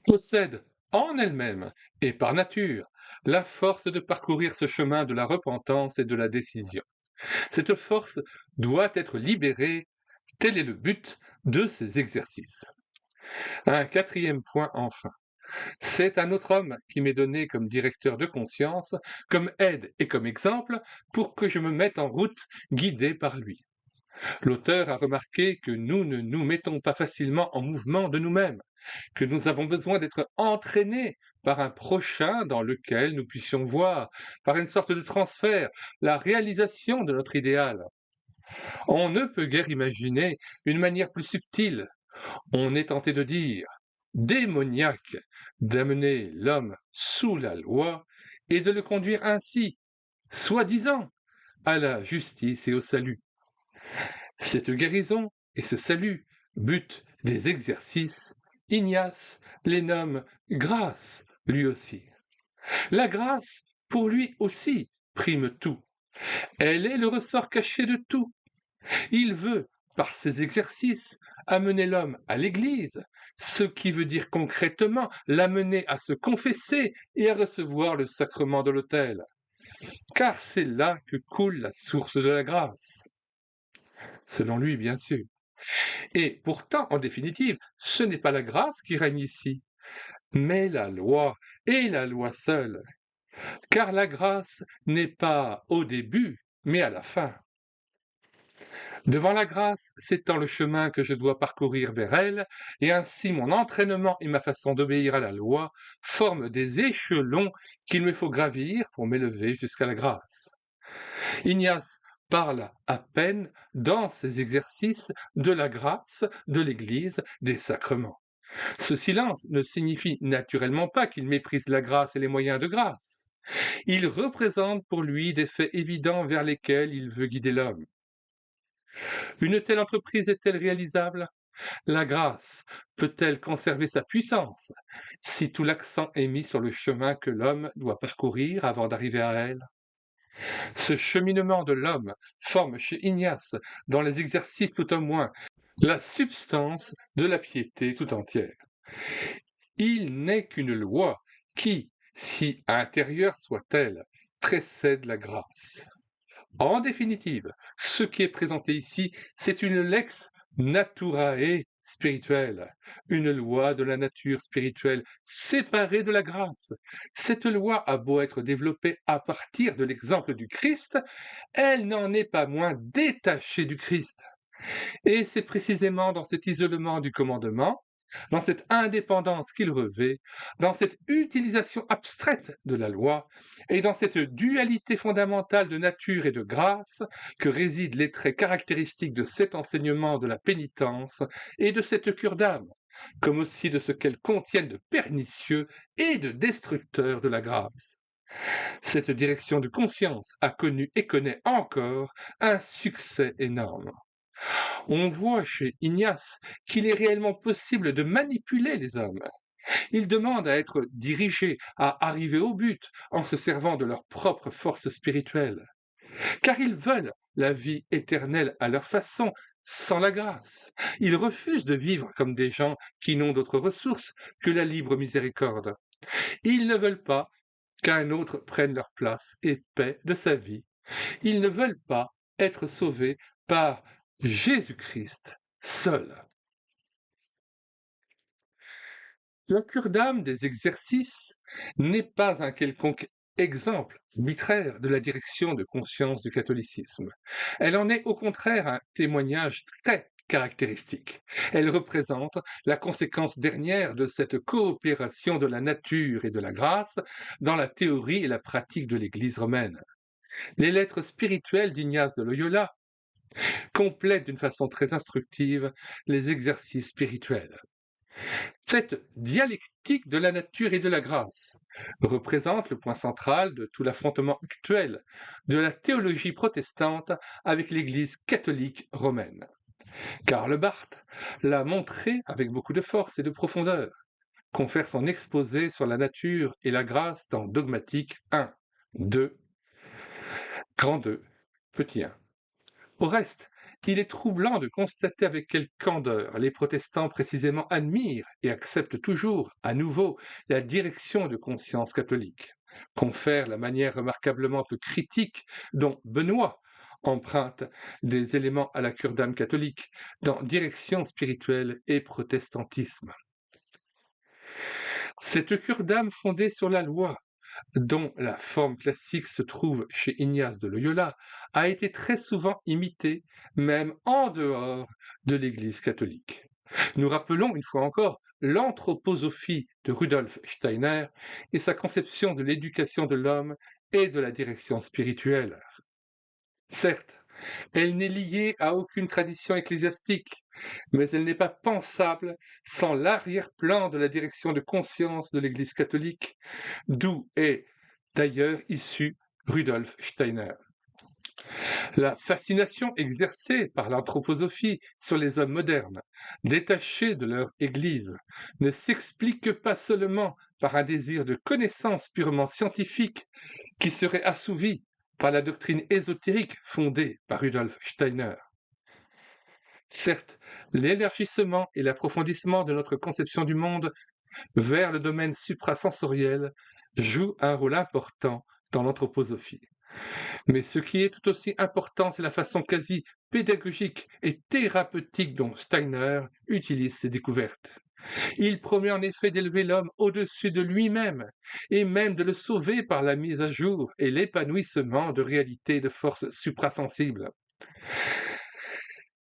possède en elle-même et par nature la force de parcourir ce chemin de la repentance et de la décision. Cette force doit être libérée, tel est le but de ces exercices. Un quatrième point enfin. C'est un autre homme qui m'est donné comme directeur de conscience, comme aide et comme exemple pour que je me mette en route guidé par lui. L'auteur a remarqué que nous ne nous mettons pas facilement en mouvement de nous-mêmes, que nous avons besoin d'être entraînés par un prochain dans lequel nous puissions voir, par une sorte de transfert, la réalisation de notre idéal. On ne peut guère imaginer une manière plus subtile, on est tenté de dire démoniaque, d'amener l'homme sous la loi et de le conduire ainsi, soi-disant, à la justice et au salut. Cette guérison et ce salut, but des exercices, Ignace les nomme grâce, lui aussi. La grâce, pour lui aussi, prime tout. Elle est le ressort caché de tout. Il veut, par ces exercices, amener l'homme à l'Église, ce qui veut dire concrètement l'amener à se confesser et à recevoir le sacrement de l'autel. Car c'est là que coule la source de la grâce. Selon lui, bien sûr. Et pourtant, en définitive, ce n'est pas la grâce qui règne ici, mais la loi, et la loi seule. Car la grâce n'est pas au début, mais à la fin. Devant la grâce s'étend le chemin que je dois parcourir vers elle, et ainsi mon entraînement et ma façon d'obéir à la loi forment des échelons qu'il me faut gravir pour m'élever jusqu'à la grâce. Ignace parle à peine dans ses exercices de la grâce, de l'Église, des sacrements. Ce silence ne signifie naturellement pas qu'il méprise la grâce et les moyens de grâce. Il représente pour lui des faits évidents vers lesquels il veut guider l'homme. Une telle entreprise est-elle réalisable? La grâce peut-elle conserver sa puissance si tout l'accent est mis sur le chemin que l'homme doit parcourir avant d'arriver à elle? Ce cheminement de l'homme forme chez Ignace, dans les exercices tout au moins, la substance de la piété tout entière. Il n'est qu'une loi qui, si intérieure soit-elle, précède la grâce. En définitive, ce qui est présenté ici, c'est une lex naturae spirituelle, une loi de la nature spirituelle séparée de la grâce. Cette loi a beau être développée à partir de l'exemple du Christ, elle n'en est pas moins détachée du Christ. Et c'est précisément dans cet isolement du commandement, dans cette indépendance qu'il revêt, dans cette utilisation abstraite de la loi, et dans cette dualité fondamentale de nature et de grâce, que résident les traits caractéristiques de cet enseignement de la pénitence et de cette cure d'âme, comme aussi de ce qu'elles contiennent de pernicieux et de destructeur de la grâce. Cette direction de conscience a connu et connaît encore un succès énorme. On voit chez Ignace qu'il est réellement possible de manipuler les hommes. Ils demandent à être dirigés, à arriver au but en se servant de leur propre force spirituelle, car ils veulent la vie éternelle à leur façon, sans la grâce. Ils refusent de vivre comme des gens qui n'ont d'autre ressource que la libre miséricorde. Ils ne veulent pas qu'un autre prenne leur place et paie de sa vie. Ils ne veulent pas être sauvés par Jésus-Christ seul. La cure d'âme des exercices n'est pas un quelconque exemple arbitraire de la direction de conscience du catholicisme. Elle en est au contraire un témoignage très caractéristique. Elle représente la conséquence dernière de cette coopération de la nature et de la grâce dans la théorie et la pratique de l'Église romaine. Les lettres spirituelles d'Ignace de Loyola complètent d'une façon très instructive les exercices spirituels. Cette dialectique de la nature et de la grâce représente le point central de tout l'affrontement actuel de la théologie protestante avec l'Église catholique romaine. Karl Barth l'a montré avec beaucoup de force et de profondeur, confère son exposé sur la nature et la grâce dans Dogmatique 1, 2, grand 2, petit 1. Au reste, il est troublant de constater avec quelle candeur les protestants précisément admirent et acceptent toujours, à nouveau, la direction de conscience catholique, confère la manière remarquablement peu critique dont Benoît, emprunte des éléments à la cure-dame catholique dans direction spirituelle et protestantisme. Cette cure-dame fondée sur la loi, dont la forme classique se trouve chez Ignace de Loyola, a été très souvent imitée, même en dehors de l'Église catholique. Nous rappelons une fois encore l'anthroposophie de Rudolf Steiner et sa conception de l'éducation de l'homme et de la direction spirituelle. Certes, elle n'est liée à aucune tradition ecclésiastique, mais elle n'est pas pensable sans l'arrière-plan de la direction de conscience de l'Église catholique, d'où est d'ailleurs issu Rudolf Steiner. La fascination exercée par l'anthroposophie sur les hommes modernes, détachés de leur Église, ne s'explique pas seulement par un désir de connaissance purement scientifique qui serait assouvi par la doctrine ésotérique fondée par Rudolf Steiner. Certes, l'élargissement et l'approfondissement de notre conception du monde vers le domaine suprasensoriel jouent un rôle important dans l'anthroposophie. Mais ce qui est tout aussi important, c'est la façon quasi pédagogique et thérapeutique dont Steiner utilise ses découvertes. Il promet en effet d'élever l'homme au-dessus de lui-même, et même de le sauver par la mise à jour et l'épanouissement de réalités de forces suprasensibles.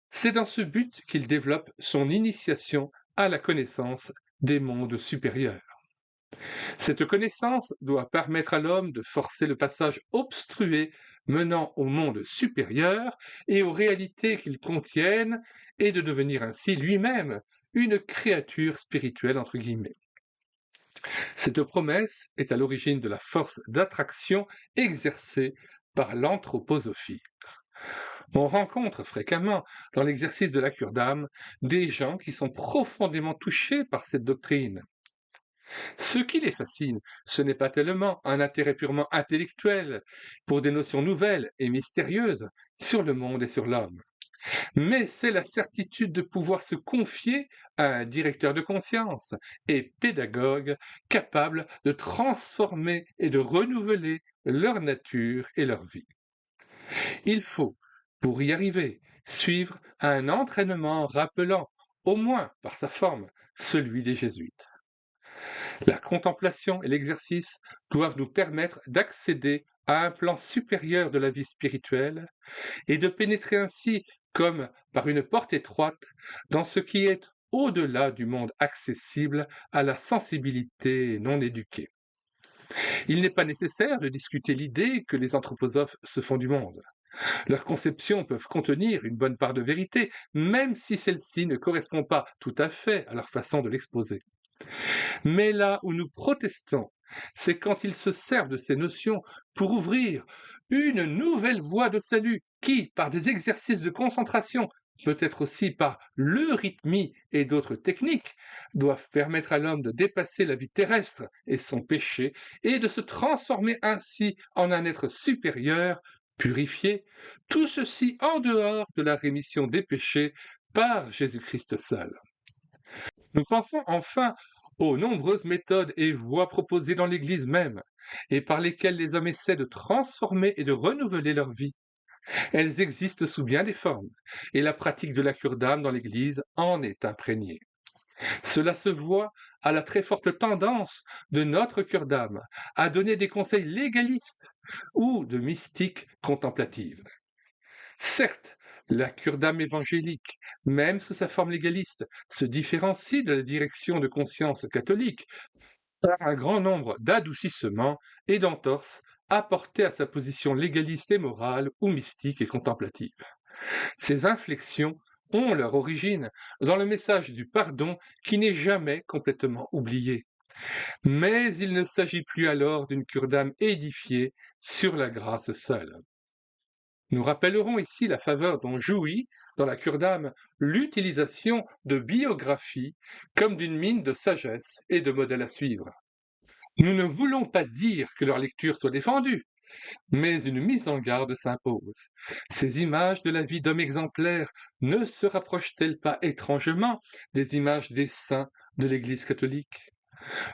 C'est dans ce but qu'il développe son initiation à la connaissance des mondes supérieurs. Cette connaissance doit permettre à l'homme de forcer le passage obstrué menant au monde supérieur et aux réalités qu'ils contiennent et de devenir ainsi lui-même une créature spirituelle entre guillemets. Cette promesse est à l'origine de la force d'attraction exercée par l'anthroposophie. On rencontre fréquemment dans l'exercice de la cure d'âme des gens qui sont profondément touchés par cette doctrine. Ce qui les fascine, ce n'est pas tellement un intérêt purement intellectuel pour des notions nouvelles et mystérieuses sur le monde et sur l'homme, mais c'est la certitude de pouvoir se confier à un directeur de conscience et pédagogue capable de transformer et de renouveler leur nature et leur vie. Il faut, pour y arriver, suivre un entraînement rappelant, au moins par sa forme, celui des jésuites. La contemplation et l'exercice doivent nous permettre d'accéder à un plan supérieur de la vie spirituelle et de pénétrer ainsi, comme par une porte étroite, dans ce qui est au-delà du monde accessible à la sensibilité non éduquée. Il n'est pas nécessaire de discuter l'idée que les anthroposophes se font du monde. Leurs conceptions peuvent contenir une bonne part de vérité, même si celle-ci ne correspond pas tout à fait à leur façon de l'exposer. Mais là où nous protestons, c'est quand ils se servent de ces notions pour ouvrir une nouvelle voie de salut qui, par des exercices de concentration, peut-être aussi par l'eurythmie et d'autres techniques, doivent permettre à l'homme de dépasser la vie terrestre et son péché et de se transformer ainsi en un être supérieur, purifié, tout ceci en dehors de la rémission des péchés par Jésus-Christ seul. Nous pensons enfin aux nombreuses méthodes et voies proposées dans l'Église même, et par lesquelles les hommes essaient de transformer et de renouveler leur vie. Elles existent sous bien des formes, et la pratique de la cure d'âme dans l'Église en est imprégnée. Cela se voit à la très forte tendance de notre cure d'âme à donner des conseils légalistes ou de mystique contemplative. Certes, la cure d'âme évangélique, même sous sa forme légaliste, se différencie de la direction de conscience catholique par un grand nombre d'adoucissements et d'entorses apportés à sa position légaliste et morale ou mystique et contemplative. Ces inflexions ont leur origine dans le message du pardon qui n'est jamais complètement oublié. Mais il ne s'agit plus alors d'une cure d'âme édifiée sur la grâce seule. Nous rappellerons ici la faveur dont jouit, dans la cure d'âme, l'utilisation de biographies comme d'une mine de sagesse et de modèles à suivre. Nous ne voulons pas dire que leur lecture soit défendue, mais une mise en garde s'impose. Ces images de la vie d'hommes exemplaires ne se rapprochent-elles pas étrangement des images des saints de l'Église catholique ?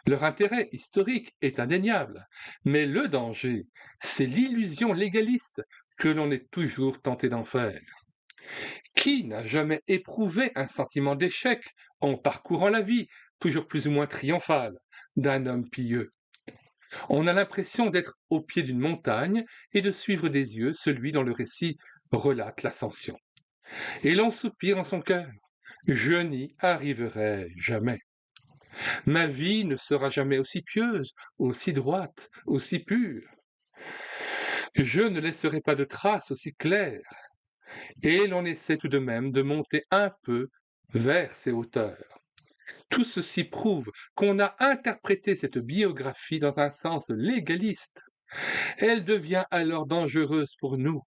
Leur intérêt historique est indéniable, mais le danger, c'est l'illusion légaliste que l'on est toujours tenté d'en faire. Qui n'a jamais éprouvé un sentiment d'échec en parcourant la vie, toujours plus ou moins triomphale, d'un homme pieux? On a l'impression d'être au pied d'une montagne et de suivre des yeux celui dont le récit relate l'ascension. Et l'on soupire en son cœur. Je n'y arriverai jamais. Ma vie ne sera jamais aussi pieuse, aussi droite, aussi pure. Je ne laisserai pas de traces aussi claires. Et l'on essaie tout de même de monter un peu vers ces hauteurs. Tout ceci prouve qu'on a interprété cette biographie dans un sens légaliste. Elle devient alors dangereuse pour nous.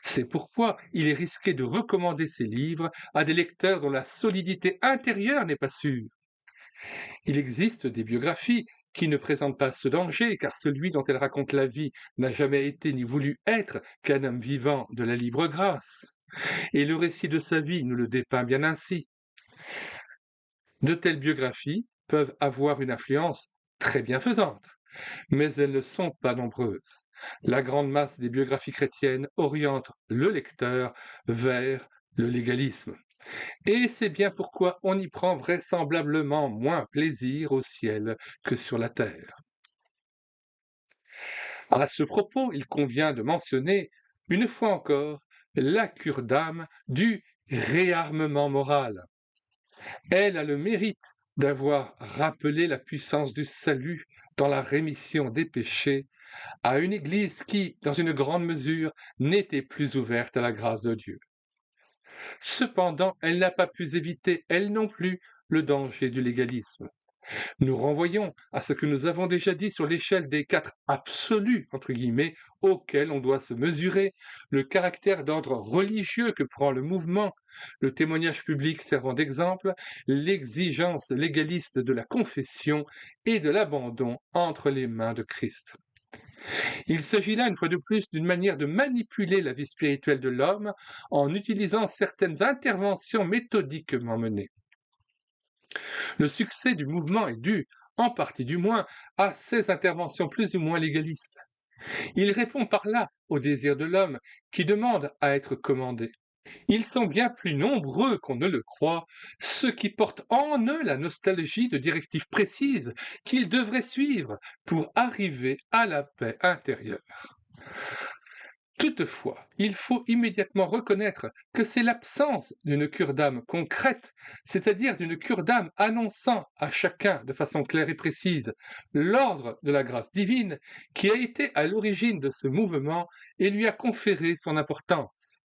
C'est pourquoi il est risqué de recommander ces livres à des lecteurs dont la solidité intérieure n'est pas sûre. Il existe des biographies qui ne présentent pas ce danger, car celui dont elles racontent la vie n'a jamais été ni voulu être qu'un homme vivant de la libre grâce. Et le récit de sa vie nous le dépeint bien ainsi. De telles biographies peuvent avoir une influence très bienfaisante, mais elles ne sont pas nombreuses. La grande masse des biographies chrétiennes oriente le lecteur vers le légalisme. Et c'est bien pourquoi on y prend vraisemblablement moins plaisir au ciel que sur la terre. À ce propos, il convient de mentionner, une fois encore, la cure d'âme du réarmement moral. Elle a le mérite d'avoir rappelé la puissance du salut dans la rémission des péchés à une Église qui, dans une grande mesure, n'était plus ouverte à la grâce de Dieu. Cependant, elle n'a pas pu éviter, elle non plus, le danger du légalisme. Nous renvoyons à ce que nous avons déjà dit sur l'échelle des 4 absolus, entre guillemets, auxquels on doit se mesurer, le caractère d'ordre religieux que prend le mouvement, le témoignage public servant d'exemple, l'exigence légaliste de la confession et de l'abandon entre les mains de Christ. Il s'agit là, une fois de plus, d'une manière de manipuler la vie spirituelle de l'homme en utilisant certaines interventions méthodiquement menées. Le succès du mouvement est dû, en partie du moins, à ces interventions plus ou moins légalistes. Il répond par là au désir de l'homme qui demande à être commandé. Ils sont bien plus nombreux qu'on ne le croit, ceux qui portent en eux la nostalgie de directives précises qu'ils devraient suivre pour arriver à la paix intérieure. Toutefois, il faut immédiatement reconnaître que c'est l'absence d'une cure d'âme concrète, c'est-à-dire d'une cure d'âme annonçant à chacun de façon claire et précise l'ordre de la grâce divine, qui a été à l'origine de ce mouvement et lui a conféré son importance.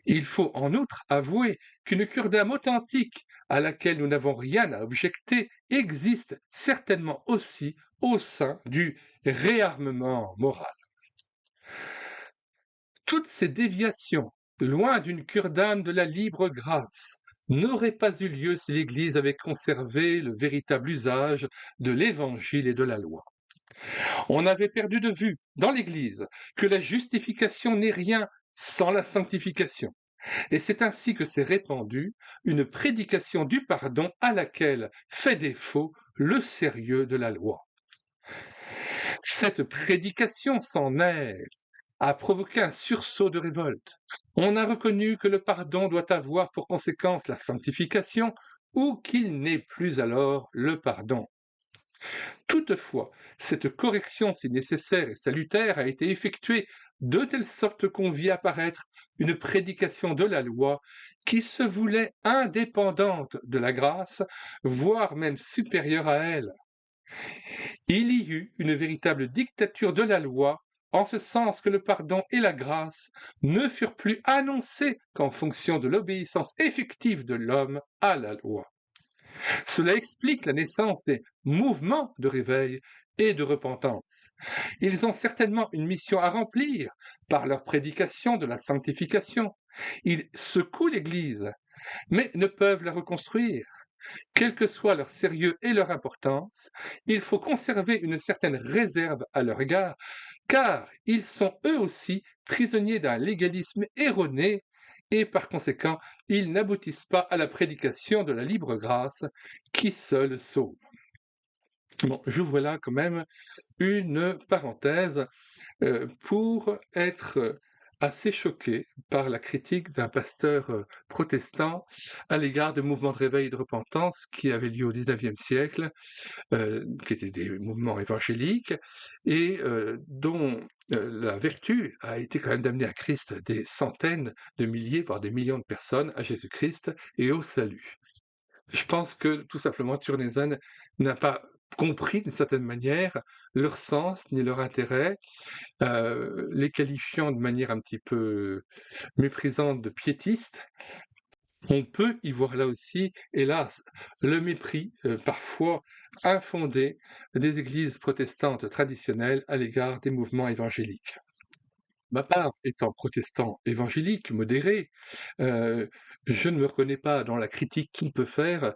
Il faut en outre avouer qu'une cure d'âme authentique, à laquelle nous n'avons rien à objecter, existe certainement aussi au sein du réarmement moral. Toutes ces déviations, loin d'une cure d'âme de la libre grâce, n'auraient pas eu lieu si l'Église avait conservé le véritable usage de l'Évangile et de la loi. On avait perdu de vue, dans l'Église, que la justification n'est rien sans la sanctification. Et c'est ainsi que s'est répandue une prédication du pardon à laquelle fait défaut le sérieux de la loi. Cette prédication sans air a provoqué un sursaut de révolte. On a reconnu que le pardon doit avoir pour conséquence la sanctification ou qu'il n'est plus alors le pardon. Toutefois, cette correction si nécessaire et salutaire a été effectuée de telle sorte qu'on vit apparaître une prédication de la loi qui se voulait indépendante de la grâce, voire même supérieure à elle. Il y eut une véritable dictature de la loi, en ce sens que le pardon et la grâce ne furent plus annoncés qu'en fonction de l'obéissance effective de l'homme à la loi. Cela explique la naissance des mouvements de réveil et de repentance. Ils ont certainement une mission à remplir par leur prédication de la sanctification. Ils secouent l'Église, mais ne peuvent la reconstruire. Quel que soit leur sérieux et leur importance, il faut conserver une certaine réserve à leur égard, car ils sont eux aussi prisonniers d'un légalisme erroné et par conséquent, ils n'aboutissent pas à la prédication de la libre grâce qui seule sauve. Bon, j'ouvre là quand même une parenthèse pour être assez choqué par la critique d'un pasteur protestant à l'égard de mouvements de réveil et de repentance qui avaient lieu au XIXe siècle, qui étaient des mouvements évangéliques et dont la vertu a été quand même d'amener à Christ des centaines de milliers, voire des millions de personnes, à Jésus-Christ et au salut. Je pense que tout simplement Turknezen n'a pas compris d'une certaine manière leur sens ni leur intérêt, les qualifiant de manière un petit peu méprisante de piétistes. On peut y voir là aussi, hélas, le mépris, parfois infondé, des églises protestantes traditionnelles à l'égard des mouvements évangéliques. Ma part étant protestant évangélique modéré, heu, je ne me reconnais pas dans la critique qu'on peut faire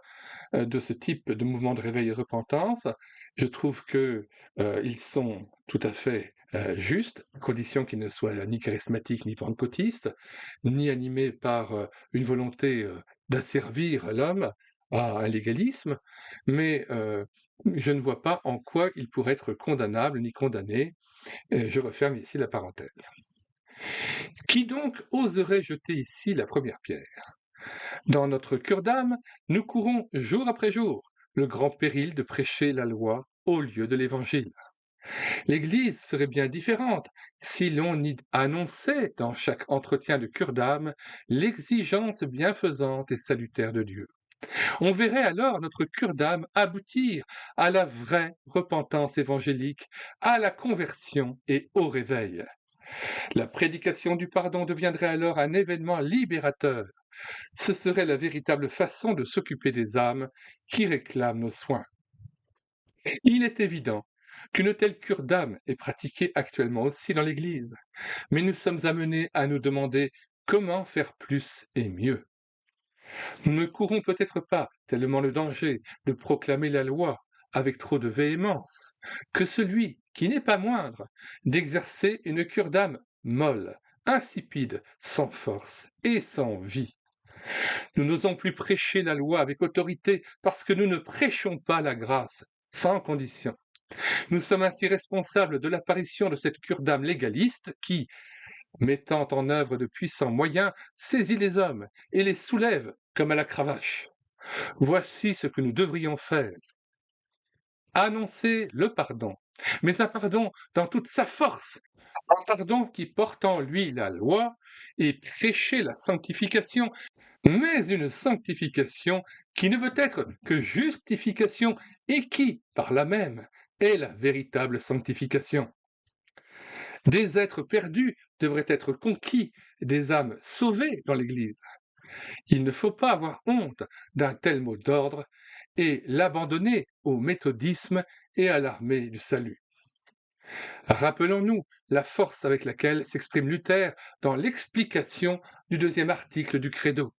de ce type de mouvement de réveil et de repentance. Je trouve que, ils sont tout à fait, justes, à condition qu'ils ne soient ni charismatiques, ni pentecôtistes, ni animés par, une volonté, d'asservir l'homme à un légalisme, mais, je ne vois pas en quoi ils pourraient être condamnables ni condamnés. Je referme ici la parenthèse. Qui donc oserait jeter ici la première pierre? Dans notre cure d'âme, nous courons jour après jour le grand péril de prêcher la loi au lieu de l'Évangile. L'Église serait bien différente si l'on y annonçait dans chaque entretien de cure d'âme l'exigence bienfaisante et salutaire de Dieu. On verrait alors notre cure d'âme aboutir à la vraie repentance évangélique, à la conversion et au réveil. La prédication du pardon deviendrait alors un événement libérateur. Ce serait la véritable façon de s'occuper des âmes qui réclament nos soins. Il est évident qu'une telle cure d'âme est pratiquée actuellement aussi dans l'Église, mais nous sommes amenés à nous demander comment faire plus et mieux. Nous ne courons peut-être pas tellement le danger de proclamer la loi avec trop de véhémence que celui, qui n'est pas moindre, d'exercer une cure d'âme molle, insipide, sans force et sans vie. Nous n'osons plus prêcher la loi avec autorité parce que nous ne prêchons pas la grâce sans condition. Nous sommes ainsi responsables de l'apparition de cette cure d'âme légaliste qui, mettant en œuvre de puissants moyens, saisit les hommes et les soulève comme à la cravache. Voici ce que nous devrions faire. Annoncer le pardon, mais un pardon dans toute sa force, un pardon qui porte en lui la loi, et prêcher la sanctification, mais une sanctification qui ne veut être que justification et qui, par là même, est la véritable sanctification. Des êtres perdus devraient être conquis, des âmes sauvées dans l'Église. Il ne faut pas avoir honte d'un tel mot d'ordre et l'abandonner au méthodisme et à l'armée du salut. Rappelons-nous la force avec laquelle s'exprime Luther dans l'explication du deuxième article du Credo.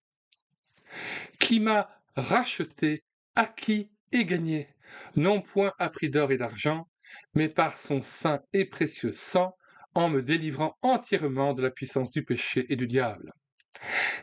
Qui m'a racheté, acquis et gagné, non point à prix d'or et d'argent, mais par son saint et précieux sang, en me délivrant entièrement de la puissance du péché et du diable.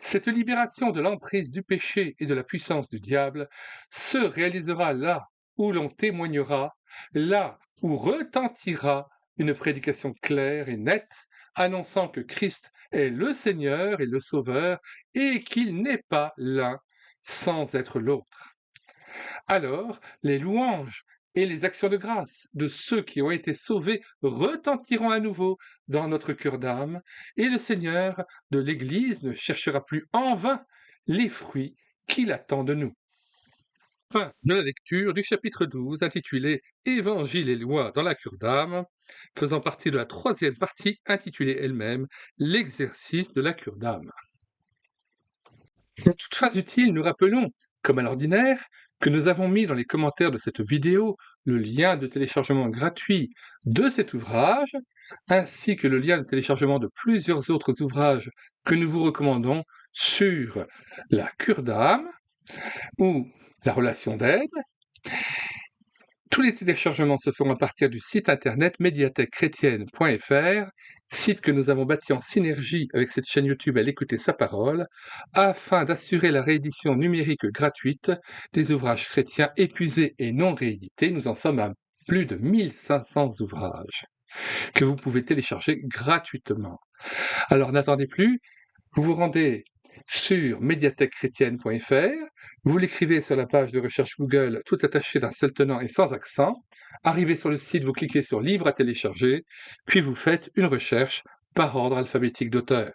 Cette libération de l'emprise du péché et de la puissance du diable se réalisera là où l'on témoignera, là où retentira une prédication claire et nette, annonçant que Christ est le Seigneur et le Sauveur, et qu'il n'est pas l'un sans être l'autre. Alors, les louanges et les actions de grâce de ceux qui ont été sauvés retentiront à nouveau dans notre cœur d'âme, et le Seigneur de l'Église ne cherchera plus en vain les fruits qu'il attend de nous. Fin de la lecture du chapitre 12 intitulé Évangile et loi dans la cure d'âme, faisant partie de la troisième partie intitulée elle-même L'exercice de la cure d'âme. À toute phase utile, nous rappelons, comme à l'ordinaire, que nous avons mis dans les commentaires de cette vidéo le lien de téléchargement gratuit de cet ouvrage, ainsi que le lien de téléchargement de plusieurs autres ouvrages que nous vous recommandons sur la cure d'âme ou la relation d'aide. Tous les téléchargements se feront à partir du site internet médiathèquechrétienne.fr, site que nous avons bâti en synergie avec cette chaîne YouTube à l'écouter sa parole, afin d'assurer la réédition numérique gratuite des ouvrages chrétiens épuisés et non réédités. Nous en sommes à plus de 1500 ouvrages que vous pouvez télécharger gratuitement. Alors n'attendez plus, vous vous rendez sur médiathèquechrétienne.fr, vous l'écrivez sur la page de recherche Google, tout attaché d'un seul tenant et sans accent. Arrivez sur le site, vous cliquez sur Livre à télécharger, puis vous faites une recherche par ordre alphabétique d'auteur.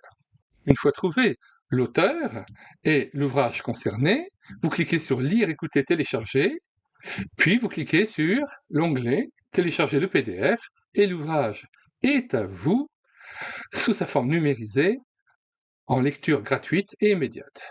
Une fois trouvé l'auteur et l'ouvrage concerné, vous cliquez sur Lire, écouter, télécharger, puis vous cliquez sur l'onglet Télécharger le PDF et l'ouvrage est à vous sous sa forme numérisée en lecture gratuite et immédiate.